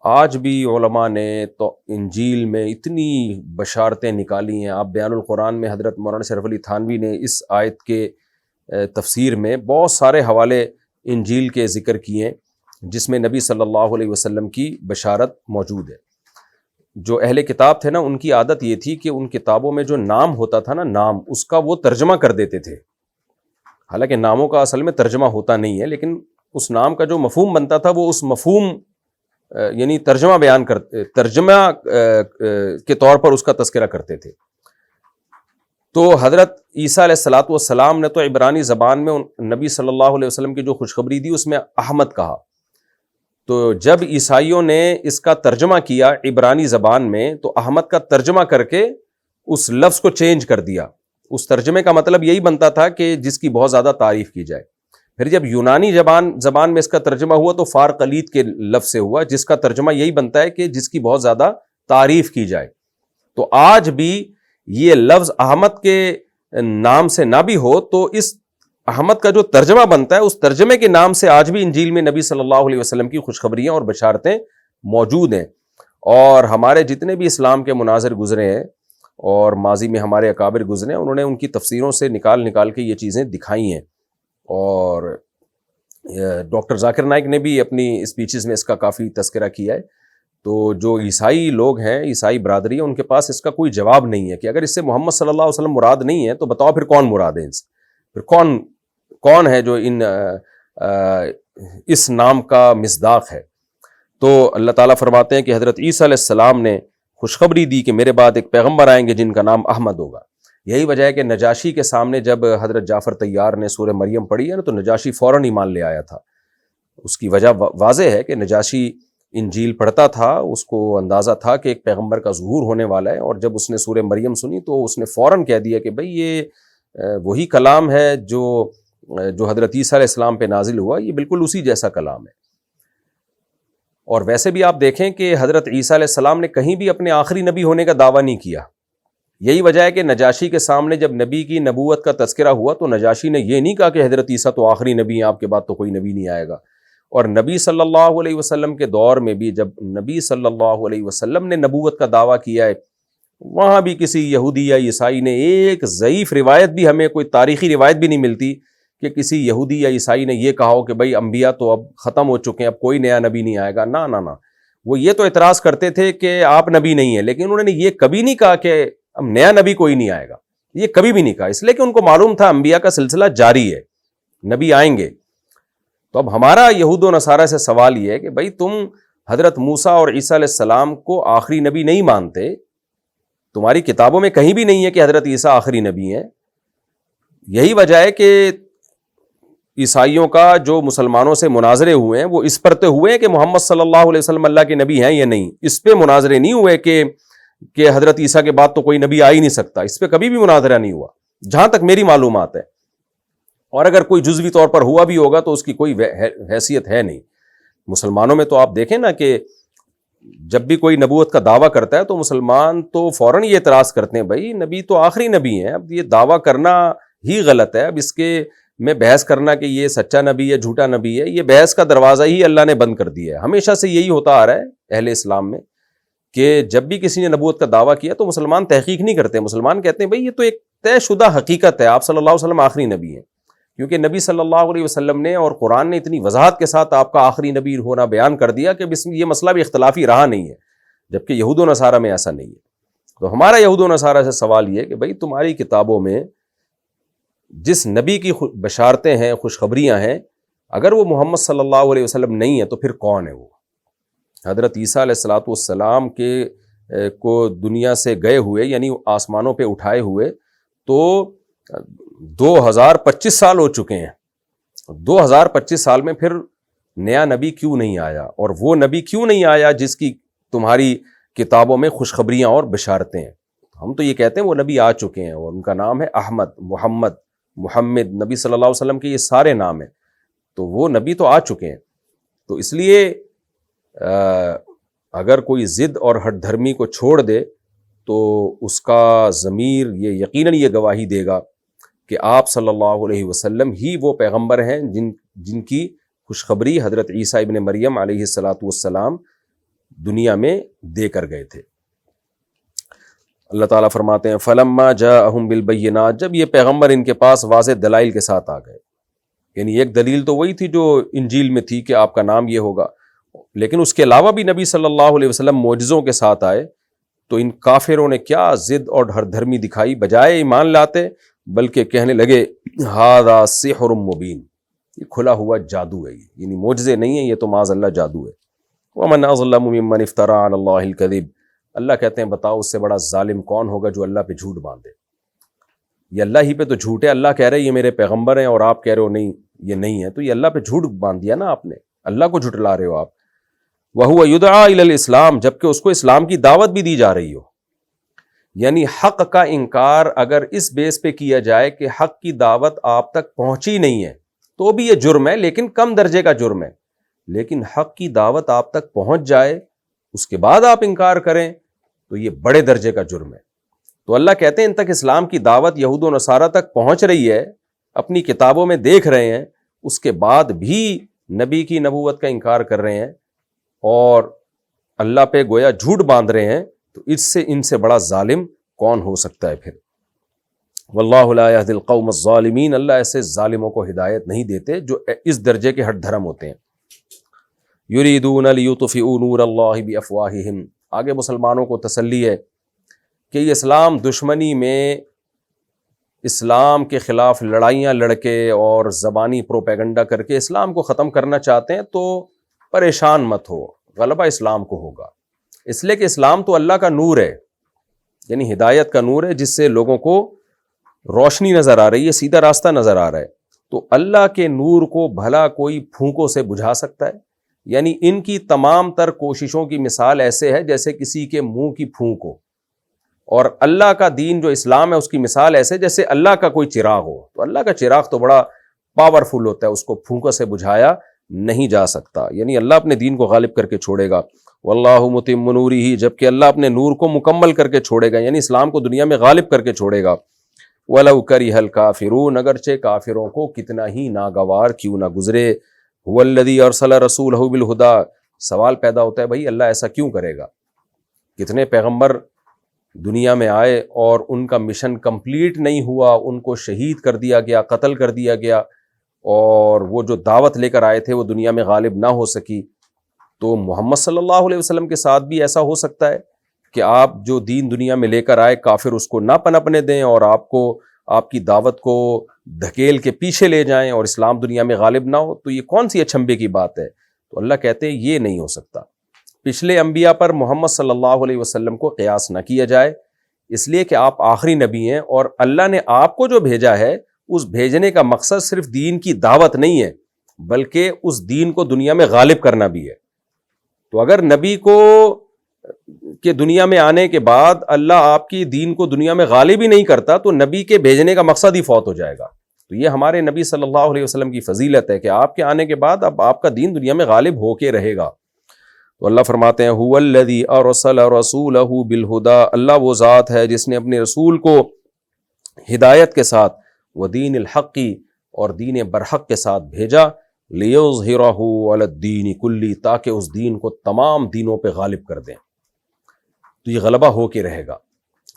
آج بھی علماء نے تو انجیل میں اتنی بشارتیں نکالی ہیں، آپ بیان القرآن میں حضرت مولانا شرف علی تھانوی نے اس آیت کے تفسیر میں بہت سارے حوالے انجیل کے ذکر کیے ہیں جس میں نبی صلی اللہ علیہ وسلم کی بشارت موجود ہے۔ جو اہل کتاب تھے نا، ان کی عادت یہ تھی کہ ان کتابوں میں جو نام ہوتا تھا نا، نام، اس کا وہ ترجمہ کر دیتے تھے، حالانکہ ناموں کا اصل میں ترجمہ ہوتا نہیں ہے، لیکن اس نام کا جو مفہوم بنتا تھا وہ اس مفہوم یعنی ترجمہ بیان کرتے، ترجمہ کے طور پر اس کا تذکرہ کرتے تھے۔ تو حضرت عیسیٰ علیہ السلام نے تو عبرانی زبان میں نبی صلی اللہ علیہ وسلم کی جو خوشخبری دی اس میں احمد کہا، تو جب عیسائیوں نے اس کا ترجمہ کیا عبرانی زبان میں تو احمد کا ترجمہ کر کے اس لفظ کو چینج کر دیا. اس ترجمے کا مطلب یہی بنتا تھا کہ جس کی بہت زیادہ تعریف کی جائے. پھر جب یونانی زبان میں اس کا ترجمہ ہوا تو فار قلید کے لفظ سے ہوا, جس کا ترجمہ یہی بنتا ہے کہ جس کی بہت زیادہ تعریف کی جائے. تو آج بھی یہ لفظ احمد کے نام سے نہ بھی ہو تو اس احمد کا جو ترجمہ بنتا ہے اس ترجمے کے نام سے آج بھی انجیل میں نبی صلی اللہ علیہ وسلم کی خوشخبریاں اور بشارتیں موجود ہیں. اور ہمارے جتنے بھی اسلام کے مناظر گزرے ہیں اور ماضی میں ہمارے اکابر گزرے ہیں, انہوں نے ان کی تفسیروں سے نکال کے یہ چیزیں دکھائی ہیں. اور ڈاکٹر ذاکر نائک نے بھی اپنی اسپیچز میں اس کا کافی تذکرہ کیا ہے. تو جو عیسائی لوگ ہیں, عیسائی برادری ہے, ان کے پاس اس کا کوئی جواب نہیں ہے کہ اگر اس سے محمد صلی اللہ علیہ وسلم مراد نہیں ہے تو بتاؤ پھر کون مراد ہے ان سے, پھر کون ہے جو اس نام کا مصداق ہے. تو اللہ تعالیٰ فرماتے ہیں کہ حضرت عیسیٰ علیہ السلام نے خوشخبری دی کہ میرے بعد ایک پیغمبر آئیں گے جن کا نام احمد ہوگا. یہی وجہ ہے کہ نجاشی کے سامنے جب حضرت جعفر طیار نے سورہ مریم پڑھی ہے نا تو نجاشی فوراً ایمان لے آیا تھا. اس کی وجہ واضح ہے کہ نجاشی انجیل پڑھتا تھا, اس کو اندازہ تھا کہ ایک پیغمبر کا ظہور ہونے والا ہے, اور جب اس نے سورہ مریم سنی تو اس نے فوراً کہہ دیا کہ بھئی یہ وہی کلام ہے جو حضرت عیسیٰ علیہ السلام پہ نازل ہوا, یہ بالکل اسی جیسا کلام ہے. اور ویسے بھی آپ دیکھیں کہ حضرت عیسیٰ علیہ السلام نے کہیں بھی اپنے آخری نبی ہونے کا دعویٰ نہیں کیا. یہی وجہ ہے کہ نجاشی کے سامنے جب نبی کی نبوت کا تذکرہ ہوا تو نجاشی نے یہ نہیں کہا کہ حضرت عیسیٰ تو آخری نبی ہیں, آپ کے بعد تو کوئی نبی نہیں آئے گا. اور نبی صلی اللہ علیہ وسلم کے دور میں بھی جب نبی صلی اللہ علیہ وسلم نے نبوت کا دعویٰ کیا ہے, وہاں بھی کسی یہودی یا عیسائی نے, ایک ضعیف روایت بھی, ہمیں کوئی تاریخی روایت بھی نہیں ملتی کہ کسی یہودی یا عیسائی نے یہ کہا ہو کہ بھئی انبیاء تو اب ختم ہو چکے ہیں, اب کوئی نیا نبی نہیں آئے گا. نہ, وہ یہ تو اعتراض کرتے تھے کہ آپ نبی نہیں ہیں, لیکن انہوں نے یہ کبھی نہیں کہا کہ اب نیا نبی کوئی نہیں آئے گا. یہ کبھی بھی نہیں کہا, اس لیے کہ ان کو معلوم تھا انبیاء کا سلسلہ جاری ہے, نبی آئیں گے. تو اب ہمارا یہود و نصارہ سے سوال یہ ہے کہ بھئی تم حضرت موسیٰ اور عیسیٰ علیہ السلام کو آخری نبی نہیں مانتے, تمہاری کتابوں میں کہیں بھی نہیں ہے کہ حضرت عیسیٰ آخری نبی ہیں. یہی وجہ ہے کہ عیسائیوں کا جو مسلمانوں سے مناظرے ہوئے ہیں وہ اس پر تو ہوئے ہیں کہ محمد صلی اللہ علیہ وسلم اللہ کے نبی ہیں یا نہیں. اس پہ مناظرے نہیں ہوئے کہ حضرت عیسیٰ کے بعد تو کوئی نبی آ ہی نہیں سکتا. اس پہ کبھی بھی مناظرہ نہیں ہوا جہاں تک میری معلومات ہے. اور اگر کوئی جزوی طور پر ہوا بھی ہوگا تو اس کی کوئی حیثیت ہے نہیں. مسلمانوں میں تو آپ دیکھیں نا کہ جب بھی کوئی نبوت کا دعویٰ کرتا ہے تو مسلمان تو فوراً یہ اعتراض کرتے ہیں بھائی نبی تو آخری نبی ہیں, اب یہ دعویٰ کرنا ہی غلط ہے, اب اس کے میں بحث کرنا کہ یہ سچا نبی ہے جھوٹا نبی ہے, یہ بحث کا دروازہ ہی اللہ نے بند کر دیا ہے. ہمیشہ سے یہی ہوتا آ رہا ہے اہل اسلام میں کہ جب بھی کسی نے نبوت کا دعویٰ کیا تو مسلمان تحقیق نہیں کرتے, مسلمان کہتے ہیں بھائی یہ تو ایک طے شدہ حقیقت ہے, آپ صلی اللہ علیہ وسلم آخری نبی ہیں, کیونکہ نبی صلی اللہ علیہ وسلم نے اور قرآن نے اتنی وضاحت کے ساتھ آپ کا آخری نبی ہونا بیان کر دیا کہ یہ مسئلہ بھی اختلافی رہا نہیں ہے, جبکہ یہود و نصارہ میں ایسا نہیں ہے. تو ہمارا یہود و نصارہ سے سوال یہ کہ بھائی تمہاری کتابوں میں جس نبی کی بشارتیں ہیں, خوشخبریاں ہیں, اگر وہ محمد صلی اللہ علیہ وسلم نہیں ہے تو پھر کون ہے وہ؟ حضرت عیسیٰ علیہ الصلوۃ والسلام کو دنیا سے گئے ہوئے یعنی آسمانوں پہ اٹھائے ہوئے تو 2025 سال ہو چکے ہیں. 2025 سال میں پھر نیا نبی کیوں نہیں آیا, اور وہ نبی کیوں نہیں آیا جس کی تمہاری کتابوں میں خوشخبریاں اور بشارتیں ہیں؟ ہم تو یہ کہتے ہیں وہ نبی آ چکے ہیں اور ان کا نام ہے احمد, محمد, نبی صلی اللہ علیہ وسلم کے یہ سارے نام ہیں, تو وہ نبی تو آ چکے ہیں. تو اس لیے اگر کوئی ضد اور ہٹ دھرمی کو چھوڑ دے تو اس کا ضمیر یہ یقیناً یہ گواہی دے گا کہ آپ صلی اللہ علیہ وسلم ہی وہ پیغمبر ہیں جن کی خوشخبری حضرت عیسیٰ ابن مریم علیہ الصلوۃ والسلام دنیا میں دے کر گئے تھے. اللہ تعالیٰ فرماتے ہیں فلما جاءہم بالبینات, جب یہ پیغمبر ان کے پاس واضح دلائل کے ساتھ آ گئے, یعنی ایک دلیل تو وہی تھی جو انجیل میں تھی کہ آپ کا نام یہ ہوگا, لیکن اس کے علاوہ بھی نبی صلی اللہ علیہ وسلم معجزوں کے ساتھ آئے, تو ان کافروں نے کیا ضد اور ہر دھرمی دکھائی, بجائے ایمان لاتے بلکہ کہنے لگے ھذا سحر مبین, یہ کھلا ہوا جادو ہے, یعنی معجزے نہیں ہیں, یہ تو معاذ اللہ جادو ہے. ومن اظلم ممن افترى علی اللہ الکذب, اللہ کہتے ہیں بتاؤ اس سے بڑا ظالم کون ہوگا جو اللہ پہ جھوٹ باندھے. یہ اللہ ہی پہ تو جھوٹ ہے, اللہ کہہ رہے یہ میرے پیغمبر ہیں اور آپ کہہ رہے ہو نہیں یہ نہیں ہے, تو یہ اللہ پہ جھوٹ باندھ دیا نا آپ نے, اللہ کو جھٹلا رہے ہو آپ. وَهُوَ يُدْعَى إِلَى الْإِسْلَام، جبکہ اس کو اسلام کی دعوت بھی دی جا رہی ہو. یعنی حق کا انکار اگر اس بیس پہ کیا جائے کہ حق کی دعوت آپ تک پہنچی نہیں ہے تو بھی یہ جرم ہے، لیکن کم درجے کا جرم ہے. لیکن حق کی دعوت آپ تک پہنچ جائے اس کے بعد آپ انکار کریں تو یہ بڑے درجے کا جرم ہے. تو اللہ کہتے ہیں ان تک اسلام کی دعوت یہود و نصارہ تک پہنچ رہی ہے، اپنی کتابوں میں دیکھ رہے ہیں، اس کے بعد بھی نبی کی نبوت کا انکار کر رہے ہیں اور اللہ پہ گویا جھوٹ باندھ رہے ہیں، تو ان سے بڑا ظالم کون ہو سکتا ہے پھر. واللہ لا یہدی القوم الظالمین، اللہ ایسے ظالموں کو ہدایت نہیں دیتے جو اس درجے کے ہٹ دھرم ہوتے ہیں. یریدون لیطفئوا نور اللہ بافواہہم، آگے مسلمانوں کو تسلی ہے کہ یہ اسلام دشمنی میں اسلام کے خلاف لڑائیاں لڑ کے اور زبانی پروپیگنڈا کر کے اسلام کو ختم کرنا چاہتے ہیں تو پریشان مت ہو، غلبہ اسلام کو ہوگا. اس لیے کہ اسلام تو اللہ کا نور ہے، یعنی ہدایت کا نور ہے، جس سے لوگوں کو روشنی نظر آ رہی ہے، سیدھا راستہ نظر آ رہا ہے. تو اللہ کے نور کو بھلا کوئی پھونکوں سے بجھا سکتا ہے؟ یعنی ان کی تمام تر کوششوں کی مثال ایسے ہے جیسے کسی کے منہ کی پھونک ہو، اور اللہ کا دین جو اسلام ہے اس کی مثال ایسے جیسے اللہ کا کوئی چراغ ہو. تو اللہ کا چراغ تو بڑا پاورفل ہوتا ہے، اس کو پھونکوں سے بجھایا نہیں جا سکتا. یعنی اللہ اپنے دین کو غالب کر کے چھوڑے گا. واللہ متم نورہ، جبکہ اللہ اپنے نور کو مکمل کر کے چھوڑے گا، یعنی اسلام کو دنیا میں غالب کر کے چھوڑے گا. ولو کرہ الکافرون، اگرچہ کافروں کو کتنا ہی ناگوار کیوں نہ گزرے. هو الذی ارسل رسولہ بالہدی، سوال پیدا ہوتا ہے بھائی اللہ ایسا کیوں کرے گا؟ کتنے پیغمبر دنیا میں آئے اور ان کا مشن کمپلیٹ نہیں ہوا، ان کو شہید کر دیا گیا، قتل کر دیا گیا، اور وہ جو دعوت لے کر آئے تھے وہ دنیا میں غالب نہ ہو سکی. تو محمد صلی اللہ علیہ وسلم کے ساتھ بھی ایسا ہو سکتا ہے کہ آپ جو دین دنیا میں لے کر آئے کافر اس کو نہ پنپنے دیں اور آپ کی دعوت کو دھکیل کے پیچھے لے جائیں اور اسلام دنیا میں غالب نہ ہو. تو یہ کون سی اچھمبے کی بات ہے؟ تو اللہ کہتے ہیں یہ نہیں ہو سکتا. پچھلے انبیاء پر محمد صلی اللہ علیہ وسلم کو قیاس نہ کیا جائے، اس لیے کہ آپ آخری نبی ہیں اور اللہ نے آپ کو جو بھیجا ہے اس بھیجنے کا مقصد صرف دین کی دعوت نہیں ہے بلکہ اس دین کو دنیا میں غالب کرنا بھی ہے. تو اگر نبی کو کہ دنیا میں آنے کے بعد اللہ آپ کی دین کو دنیا میں غالب ہی نہیں کرتا تو نبی کے بھیجنے کا مقصد ہی فوت ہو جائے گا. تو یہ ہمارے نبی صلی اللہ علیہ وسلم کی فضیلت ہے کہ آپ کے آنے کے بعد اب آپ کا دین دنیا میں غالب ہو کے رہے گا. تو اللہ فرماتے ہیں هو الذی ارسل رسولہ بالہدی، اللہ وہ ذات ہے جس نے اپنے رسول کو ہدایت کے ساتھ ودین الحق اور دین برحق کے ساتھ بھیجا، لیظہرہ علی الدین کلی، تاکہ اس دین کو تمام دینوں پہ غالب کر دیں. تو یہ غلبہ ہو کے رہے گا.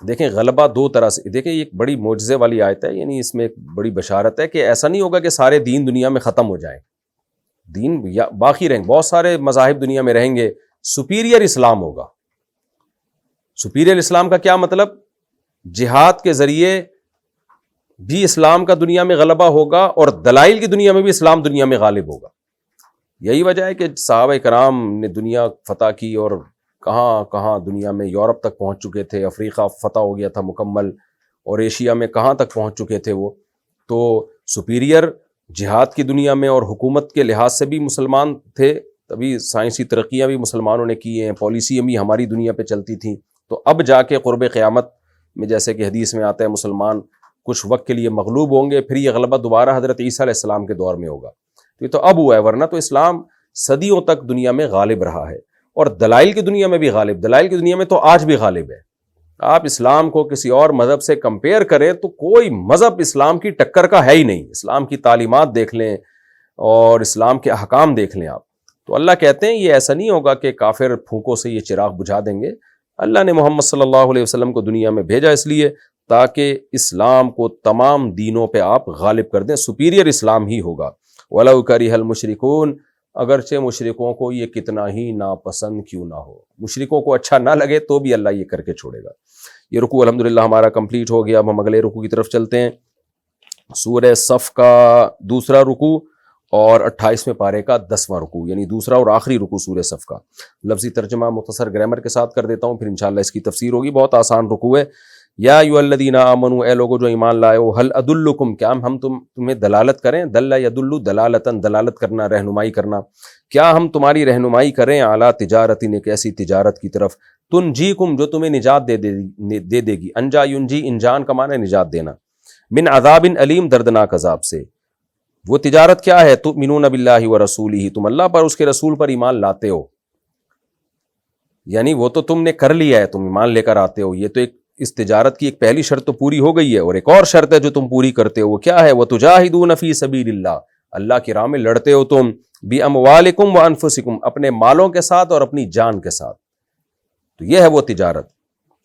دیکھیں غلبہ دو طرح سے، دیکھیں یہ ایک بڑی معجزے والی آیت ہے، یعنی اس میں ایک بڑی بشارت ہے کہ ایسا نہیں ہوگا کہ سارے دین دنیا میں ختم ہو جائیں، دین باقی رہیں، بہت سارے مذاہب دنیا میں رہیں گے، سپیریئر اسلام ہوگا. سپیریئر اسلام کا کیا مطلب؟ جہاد کے ذریعے بھی اسلام کا دنیا میں غلبہ ہوگا اور دلائل کی دنیا میں بھی اسلام دنیا میں غالب ہوگا. یہی وجہ ہے کہ صحابہ کرام نے دنیا فتح کی اور کہاں کہاں دنیا میں، یورپ تک پہنچ چکے تھے، افریقہ فتح ہو گیا تھا مکمل، اور ایشیا میں کہاں تک پہنچ چکے تھے وہ. تو سپیریئر جہاد کی دنیا میں اور حکومت کے لحاظ سے بھی مسلمان تھے، تبھی سائنسی ترقیاں بھی مسلمانوں نے کی ہیں، پالیسیاں بھی ہماری دنیا پہ چلتی تھیں. تو اب جا کے قرب قیامت میں جیسے کہ حدیث میں آتا ہے مسلمان کچھ وقت کے لیے مغلوب ہوں گے، پھر یہ غلبہ دوبارہ حضرت عیسیٰ علیہ السلام کے دور میں ہوگا. تو یہ تو اب ہوا ہے، ورنہ تو اسلام صدیوں تک دنیا میں غالب رہا ہے اور دلائل کی دنیا میں بھی غالب، دلائل کی دنیا میں تو آج بھی غالب ہے. آپ اسلام کو کسی اور مذہب سے کمپیئر کریں تو کوئی مذہب اسلام کی ٹکر کا ہے ہی نہیں. اسلام کی تعلیمات دیکھ لیں اور اسلام کے احکام دیکھ لیں آپ. تو اللہ کہتے ہیں یہ ایسا نہیں ہوگا کہ کافر پھونکوں سے یہ چراغ بجھا دیں گے. اللہ نے محمد صلی اللہ علیہ وسلم کو دنیا میں بھیجا اس لیے تاکہ اسلام کو تمام دینوں پہ آپ غالب کر دیں، سپیریئر اسلام ہی ہوگا. وَلَوْ كَرِهَ الْمُشْرِكُونَ، اگرچہ مشرکوں کو یہ کتنا ہی ناپسند کیوں نہ ہو، مشرکوں کو اچھا نہ لگے تو بھی اللہ یہ کر کے چھوڑے گا. یہ رکوع الحمدللہ ہمارا کمپلیٹ ہو گیا. اب ہم اگلے رکوع کی طرف چلتے ہیں. سورہ صف کا دوسرا رکوع اور 28ویں پارے کا 10واں رکوع، یعنی دوسرا اور آخری رکوع سورہ صف کا. لفظی ترجمہ مختصر گرامر کے ساتھ کر دیتا ہوں، پھر انشاءاللہ اس کی تفسیر ہوگی. بہت آسان رکوع ہے. یا ایھا الذین آمنوا، اے لوگو جو ایمان لائے ہو، ہل ادلکم، کیا ہم تمہیں دلالت کریں، دل یدل دلالتاً، دلالت کرنا، رہنمائی کرنا، کیا ہم تمہاری رہنمائی کریں، اعلیٰ تجارت، ایک ایسی تجارت کی طرف، تنجیکم، جو تمہیں نجات دے دے گی، انجا ینجی، انجان کا معنی نجات دینا، من عذاب علیم، دردناک عذاب سے۔ وہ تجارت کیا ہے؟ تؤمنون باللہ ورسولہ، تم اللہ پر، اس کے رسول پر ایمان لاتے ہو، یعنی وہ تو تم نے کر لیا ہے، تم ایمان لے کر آتے ہو، یہ تو ایک اس تجارت کی ایک پہلی شرط تو پوری ہو گئی ہے، اور ایک اور شرط ہے جو تم پوری کرتے ہو، وہ کیا ہے؟ وتجاہدون فی سبیل اللہ، اللہ کی راہ میں لڑتے ہو تم، باموالکم وانفسکم، اپنے مالوں کے ساتھ اور اپنی جان کے ساتھ، تو یہ ہے وہ تجارت۔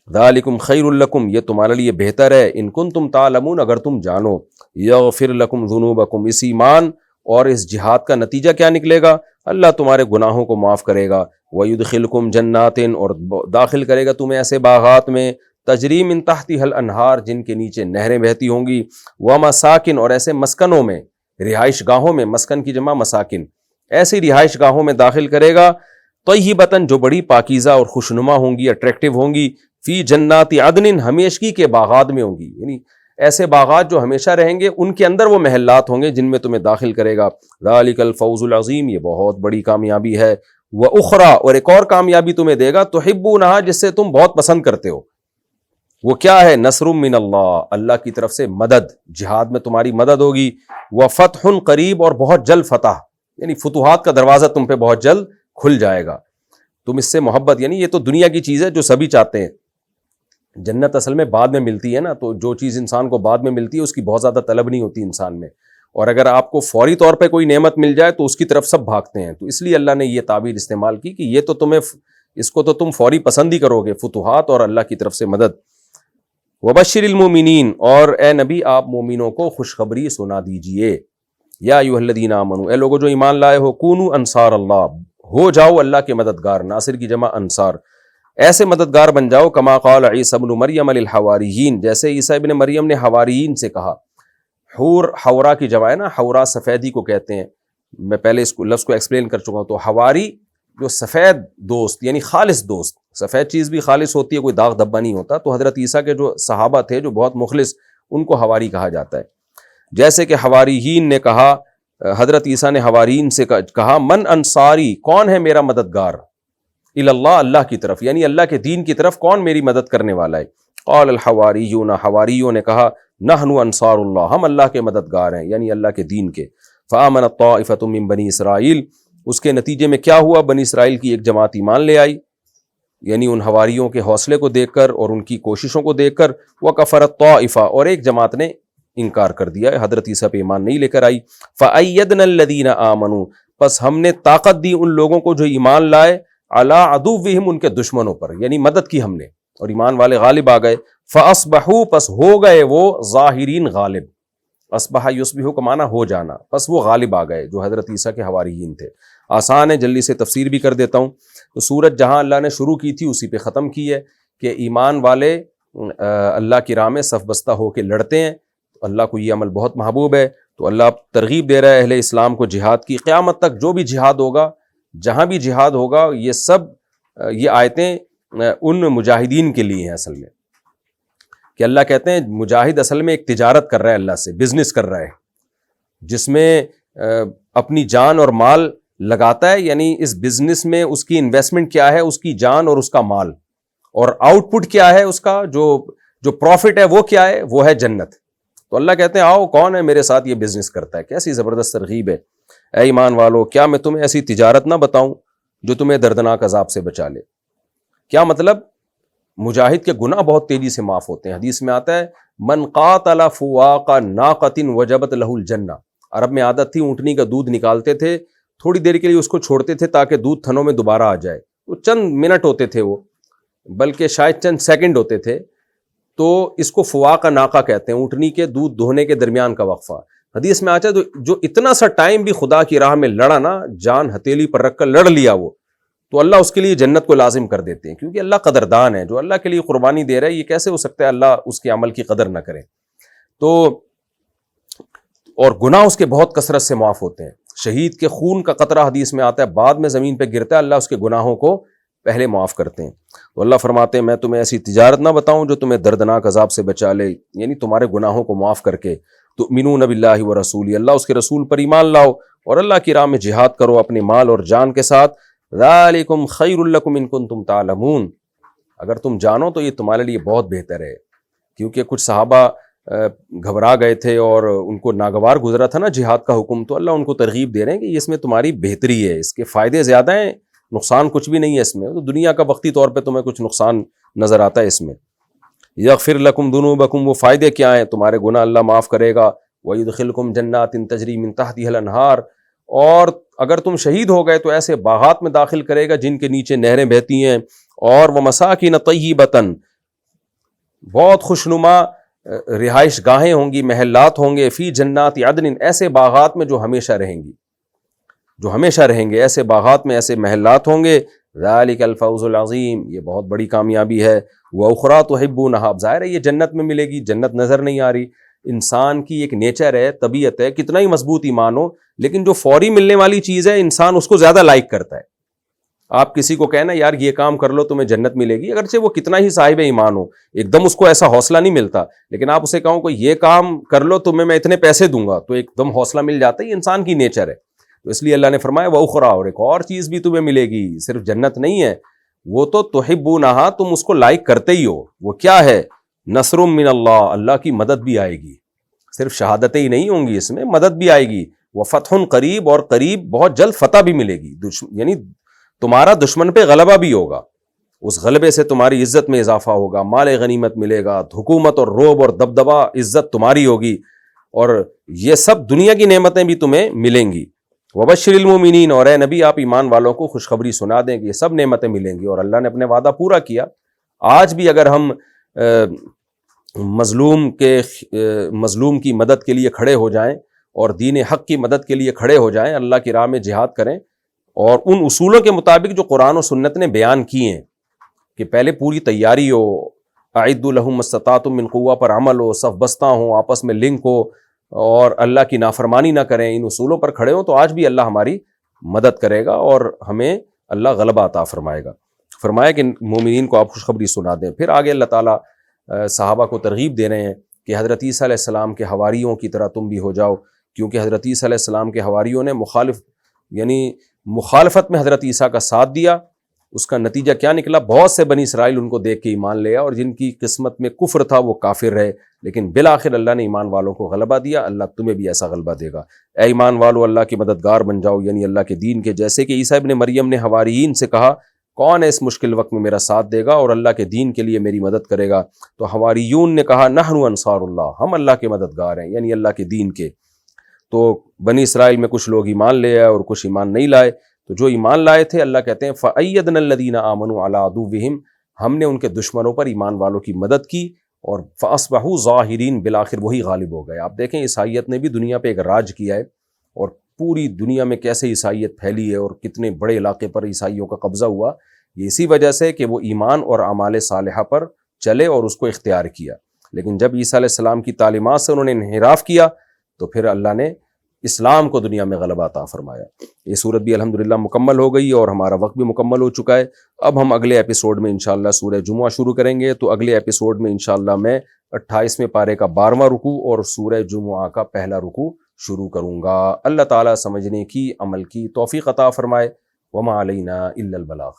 ذالکم خیر لکم، یہ تمہارے لیے بہتر ہے، ان کنتم تعلمون، اگر تم جانو، یغفر لکم ذنوبکم، اس ایمان اور اس جہاد کا نتیجہ کیا نکلے گا؟ اللہ تمہارے گناہوں کو معاف کرے گا، ویدخلکم جنات، اور داخل کرے گا تمہیں ایسے باغات میں، تجری من تحتها الانہار، جن کے نیچے نہریں بہتی ہوں گی، ومساکن، اور ایسے مسکنوں میں، رہائش گاہوں میں، مسکن کی جمع مساکن، ایسی رہائش گاہوں میں داخل کرے گا، طیبۃ، جو بڑی پاکیزہ اور خوشنما ہوں گی، اٹریکٹیو ہوں گی، فی جنات عدن، ہمیشگی کے باغات میں ہوں گی، یعنی ایسے باغات جو ہمیشہ رہیں گے، ان کے اندر وہ محلات ہوں گے جن میں تمہیں داخل کرے گا۔ ذالک الفوز العظیم، یہ بہت بڑی کامیابی ہے۔ وَأُخْرَى، اور ایک اور کامیابی تمہیں دے گا، تحبونہا، جس سے تم بہت پسند کرتے ہو، وہ کیا ہے؟ نصر من اللہ، اللہ کی طرف سے مدد، جہاد میں تمہاری مدد ہوگی، وفتح قریب، اور بہت جلد فتح، یعنی فتوحات کا دروازہ تم پہ بہت جلد کھل جائے گا، تم اس سے محبت، یعنی یہ تو دنیا کی چیز ہے جو سبھی چاہتے ہیں، جنت اصل میں بعد میں ملتی ہے نا، تو جو چیز انسان کو بعد میں ملتی ہے اس کی بہت زیادہ طلب نہیں ہوتی انسان میں، اور اگر آپ کو فوری طور پہ کوئی نعمت مل جائے تو اس کی طرف سب بھاگتے ہیں، تو اس لیے اللہ نے یہ تعبیر استعمال کی کہ یہ تو تمہیں، اس کو تو تم فوری پسند ہی کرو گے، فتوحات اور اللہ کی طرف سے مدد۔ وبشر المومنین، اور اے نبی آپ مومنوں کو خوشخبری سنا دیجئے، یا ایھا الذین آمنوا، اے لوگو جو ایمان لائے ہو، کونوا انصار اللہ، ہو جاؤ اللہ کے مددگار، ناصر کی جمع انصار، ایسے مددگار بن جاؤ، کما قال عیسی ابن مریم للحواریین، جیسے عیسیٰ ابن مریم نے حواریین سے کہا، حور حورا کی جمع ہے نا، حورا سفیدی کو کہتے ہیں، میں پہلے اس کو لفظ کو ایکسپلین کر چکا ہوں، تو حواری جو سفید دوست، یعنی خالص دوست، سفید چیز بھی خالص ہوتی ہے، کوئی داغ دھبا نہیں ہوتا، تو حضرت عیسیٰ کے جو صحابہ تھے جو بہت مخلص، ان کو حواری کہا جاتا ہے۔ جیسے کہ حواریین نے کہا، حضرت عیسیٰ نے حواریین سے کہا، من انصاری، کون ہے میرا مددگار، اللہ، اللہ کی طرف، یعنی اللہ کے دین کی طرف کون میری مدد کرنے والا ہے؟ قال الحواریون، حواریوں نے کہا، نحن انصار اللہ، ہم اللہ کے مددگار ہیں، یعنی اللہ کے دین کے۔ فآمنت طائفۃ من بنی اسرائیل، اس کے نتیجے میں کیا ہوا؟ بنی اسرائیل کی ایک جماعت ایمان لے آئی، یعنی ان حواریوں کے حوصلے کو دیکھ کر اور ان کی کوششوں کو دیکھ کر، وکفرت طائفہ، اور ایک جماعت نے انکار کر دیا، حضرت عیسیٰ پہ ایمان نہیں لے کر آئی۔ فأیدنا الذین آمنوا، پس ہم نے طاقت دی ان لوگوں کو جو ایمان لائے، علی عدوہم، ان کے دشمنوں پر، یعنی مدد کی ہم نے، اور ایمان والے غالب آ گئے۔ فاصبحوا، پس ہو گئے وہ ظاہرین، غالب، اصبح یصبح کا معنی ہو جانا، پس وہ غالب آ گئے جو حضرت عیسیٰ کے حواریین تھے۔ آسان ہے، جلدی سے تفسیر بھی کر دیتا ہوں۔ تو سورت جہاں اللہ نے شروع کی تھی اسی پہ ختم کی ہے، کہ ایمان والے اللہ کی راہ میں صف بستہ ہو کے لڑتے ہیں، اللہ کو یہ عمل بہت محبوب ہے، تو اللہ ترغیب دے رہا ہے اہل اسلام کو جہاد کی، قیامت تک جو بھی جہاد ہوگا، جہاں بھی جہاد ہوگا، یہ سب یہ آیتیں ان مجاہدین کے لیے ہیں اصل میں، کہ اللہ کہتے ہیں مجاہد اصل میں ایک تجارت کر رہا ہے اللہ سے، بزنس کر رہا ہے، جس میں اپنی جان اور مال لگاتا ہے، یعنی اس بزنس میں اس کی انویسٹمنٹ کیا ہے؟ اس کی جان اور اس کا مال، اور آؤٹ پٹ کیا ہے اس کا، جو پروفٹ ہے وہ کیا ہے؟ وہ ہے جنت۔ تو اللہ کہتے ہیں آؤ، کون ہے میرے ساتھ یہ بزنس کرتا ہے؟ کیسی زبردست ترغیب ہے۔ اے ایمان والو، کیا میں تمہیں ایسی تجارت نہ بتاؤں جو تمہیں دردناک عذاب سے بچا لے؟ کیا مطلب؟ مجاہد کے گناہ بہت تیزی سے معاف ہوتے ہیں، حدیث میں آتا ہے، من قاتل فواق ناقۃ وجبت لہ الجنہ، عرب میں عادت تھی اونٹنی کا دودھ نکالتے تھے، تھوڑی دیر کے لیے اس کو چھوڑتے تھے تاکہ دودھ تھنوں میں دوبارہ آ جائے، وہ چند منٹ ہوتے تھے، وہ بلکہ شاید چند سیکنڈ ہوتے تھے، تو اس کو فواق ناقہ کہتے ہیں، اونٹنی کے دودھ دھونے کے درمیان کا وقفہ۔ حدیث میں آتا ہے جو اتنا سا ٹائم بھی خدا کی راہ میں لڑا نا، جان ہتھیلی پر رکھ کر لڑ لیا وہ، تو اللہ اس کے لیے جنت کو لازم کر دیتے ہیں، کیونکہ اللہ قدردان ہے، جو اللہ کے لیے قربانی دے رہا ہے، یہ کیسے ہو سکتا ہے اللہ اس کے عمل کی قدر نہ کرے؟ تو اور گناہ اس کے بہت کثرت سے معاف ہوتے ہیں، شہید کے خون کا قطرہ حدیث میں آتا ہے بعد میں زمین پہ گرتا ہے، اللہ اس کے گناہوں کو پہلے معاف کرتے ہیں. تو اللہ فرماتے ہیں میں تمہیں ایسی تجارت نہ بتاؤں جو تمہیں دردناک عذاب سے بچا لے, یعنی تمہارے گناہوں کو معاف کر کے. تؤمنون باللہ ورسولہ, اللہ اس کے رسول پر ایمان لاؤ اور اللہ کی راہ میں جہاد کرو اپنے مال اور جان کے ساتھ. ذالکم خیر لکم ان کنتم تعلمون, اگر تم جانو تو یہ تمہارے لیے بہت بہتر ہے. کیونکہ کچھ صحابہ گھبرا گئے تھے اور ان کو ناگوار گزرا تھا نا جہاد کا حکم, تو اللہ ان کو ترغیب دے رہے ہیں کہ اس میں تمہاری بہتری ہے, اس کے فائدے زیادہ ہیں, نقصان کچھ بھی نہیں ہے اس میں. تو دنیا کا وقتی طور پہ تمہیں کچھ نقصان نظر آتا ہے اس میں. یغفر لکم ذنوبکم, وہ فائدے کیا ہیں, تمہارے گناہ اللہ معاف کرے گا. ویدخلکم جنات تجری من تحتها الانہار, اور اگر تم شہید ہو گئے تو ایسے باغات میں داخل کرے گا جن کے نیچے نہریں بہتی ہیں. اور ومساکن طیبۃ, بہت خوشنما رہائش گاہیں ہوں گی, محلات ہوں گے. فی جنات عدن, ایسے باغات میں جو ہمیشہ رہیں گی, جو ہمیشہ رہیں گے, ایسے باغات میں ایسے محلات ہوں گے. ذالک الفوز العظیم, یہ بہت بڑی کامیابی ہے. واخری تحبونھا, ظاہر ہے یہ جنت میں ملے گی, جنت نظر نہیں آ رہی. انسان کی ایک نیچر ہے, طبیعت ہے, کتنا ہی مضبوط ایمان ہو لیکن جو فوری ملنے والی چیز ہے انسان اس کو زیادہ لائک کرتا ہے. آپ کسی کو کہنا یار یہ کام کر لو تمہیں جنت ملے گی, اگرچہ وہ کتنا ہی صاحب ایمان ہو, ایک دم اس کو ایسا حوصلہ نہیں ملتا, لیکن آپ اسے کہو کہ یہ کام کر لو تمہیں میں اتنے پیسے دوں گا, تو ایک دم حوصلہ مل جاتا ہے. یہ انسان کی نیچر ہے. تو اس لیے اللہ نے فرمایا وأخری, اور ایک اور چیز بھی تمہیں ملے گی, صرف جنت نہیں ہے وہ تو تحبونھا, تم اس کو لائک کرتے ہی ہو. وہ کیا ہے؟ نصر من اللہ, اللہ کی مدد بھی آئے گی. صرف شہادتیں ہی نہیں ہوں گی, اس میں مدد بھی آئے گی. وفتح قریب, اور قریب بہت جلد فتح بھی ملے گی. یعنی تمہارا دشمن پہ غلبہ بھی ہوگا, اس غلبے سے تمہاری عزت میں اضافہ ہوگا, مال غنیمت ملے گا, حکومت اور رعب اور دبدبہ عزت تمہاری ہوگی, اور یہ سب دنیا کی نعمتیں بھی تمہیں ملیں گی. وبشر المؤمنین, اور اے نبی آپ ایمان والوں کو خوشخبری سنا دیں کہ یہ سب نعمتیں ملیں گی. اور اللہ نے اپنے وعدہ پورا کیا. آج بھی اگر ہم مظلوم کی مدد کے لیے کھڑے ہو جائیں اور دین حق کی مدد کے لیے کھڑے ہو جائیں, اللہ کی راہ میں جہاد کریں, اور ان اصولوں کے مطابق جو قرآن و سنت نے بیان کیے ہیں کہ پہلے پوری تیاری ہو, اعدوا لہم ما استطعتم من قوہ پر عمل ہو, صف بستہ ہوں, آپس میں لنک ہو, اور اللہ کی نافرمانی نہ کریں, ان اصولوں پر کھڑے ہوں, تو آج بھی اللہ ہماری مدد کرے گا اور ہمیں اللہ غلبہ عطا فرمائے گا. فرمایا کہ مومنین کو آپ خوشخبری سنا دیں. پھر آگے اللہ تعالیٰ صحابہ کو ترغیب دے رہے ہیں کہ حضرت عیسیٰ علیہ السلام کے حواریوں کی طرح تم بھی ہو جاؤ, کیونکہ حضرت عیسیٰ علیہ السلام کے حواریوں نے مخالفت میں حضرت عیسیٰ کا ساتھ دیا. اس کا نتیجہ کیا نکلا؟ بہت سے بنی اسرائیل ان کو دیکھ کے ایمان لے آئے, اور جن کی قسمت میں کفر تھا وہ کافر رہے, لیکن بالآخر اللہ نے ایمان والوں کو غلبہ دیا. اللہ تمہیں بھی ایسا غلبہ دے گا. اے ایمان والو اللہ کے مددگار بن جاؤ, یعنی اللہ کے دین کے. جیسے کہ عیسیٰ ابن مریم نے حواریین سے کہا کون ہے اس مشکل وقت میں میرا ساتھ دے گا اور اللہ کے دین کے لیے میری مدد کرے گا, تو حواریون نے کہا نحن انصار اللہ, ہم اللہ کے مددگار ہیں, یعنی اللہ کے دین کے. تو بنی اسرائیل میں کچھ لوگ ایمان لے آئے اور کچھ ایمان نہیں لائے. تو جو ایمان لائے تھے اللہ کہتے ہیں فَأَيَّدْنَا الَّذِينَ آمَنُوا عَلَىٰ عَدُوِّهِمْ, ہم نے ان کے دشمنوں پر ایمان والوں کی مدد کی, اور فَأَصْبَحُوا ظَاهِرِينَ, بالآخر وہی غالب ہو گئے. آپ دیکھیں عیسائیت نے بھی دنیا پہ ایک راج کیا ہے, اور پوری دنیا میں کیسے عیسائیت پھیلی ہے اور کتنے بڑے علاقے پر عیسائیوں کا قبضہ ہوا. یہ اسی وجہ سے کہ وہ ایمان اور اعمال صالحہ پر چلے اور اس کو اختیار کیا. لیکن جب عیسیٰ علیہ السلام کی تعلیمات سے انہوں نے انحراف کیا تو پھر اللہ نے اسلام کو دنیا میں غلبہ عطا فرمایا. یہ صورت بھی الحمدللہ مکمل ہو گئی اور ہمارا وقت بھی مکمل ہو چکا ہے. اب ہم اگلے ایپیسوڈ میں انشاءاللہ سورہ جمعہ شروع کریں گے. تو اگلے ایپیسوڈ میں انشاءاللہ میں 28ویں پارے کا 12واں رکوع اور سورہ جمعہ کا پہلا رکوع شروع کروں گا. اللہ تعالیٰ سمجھنے کی عمل کی توفیق عطا فرمائے. وما علینا الا البلاغ.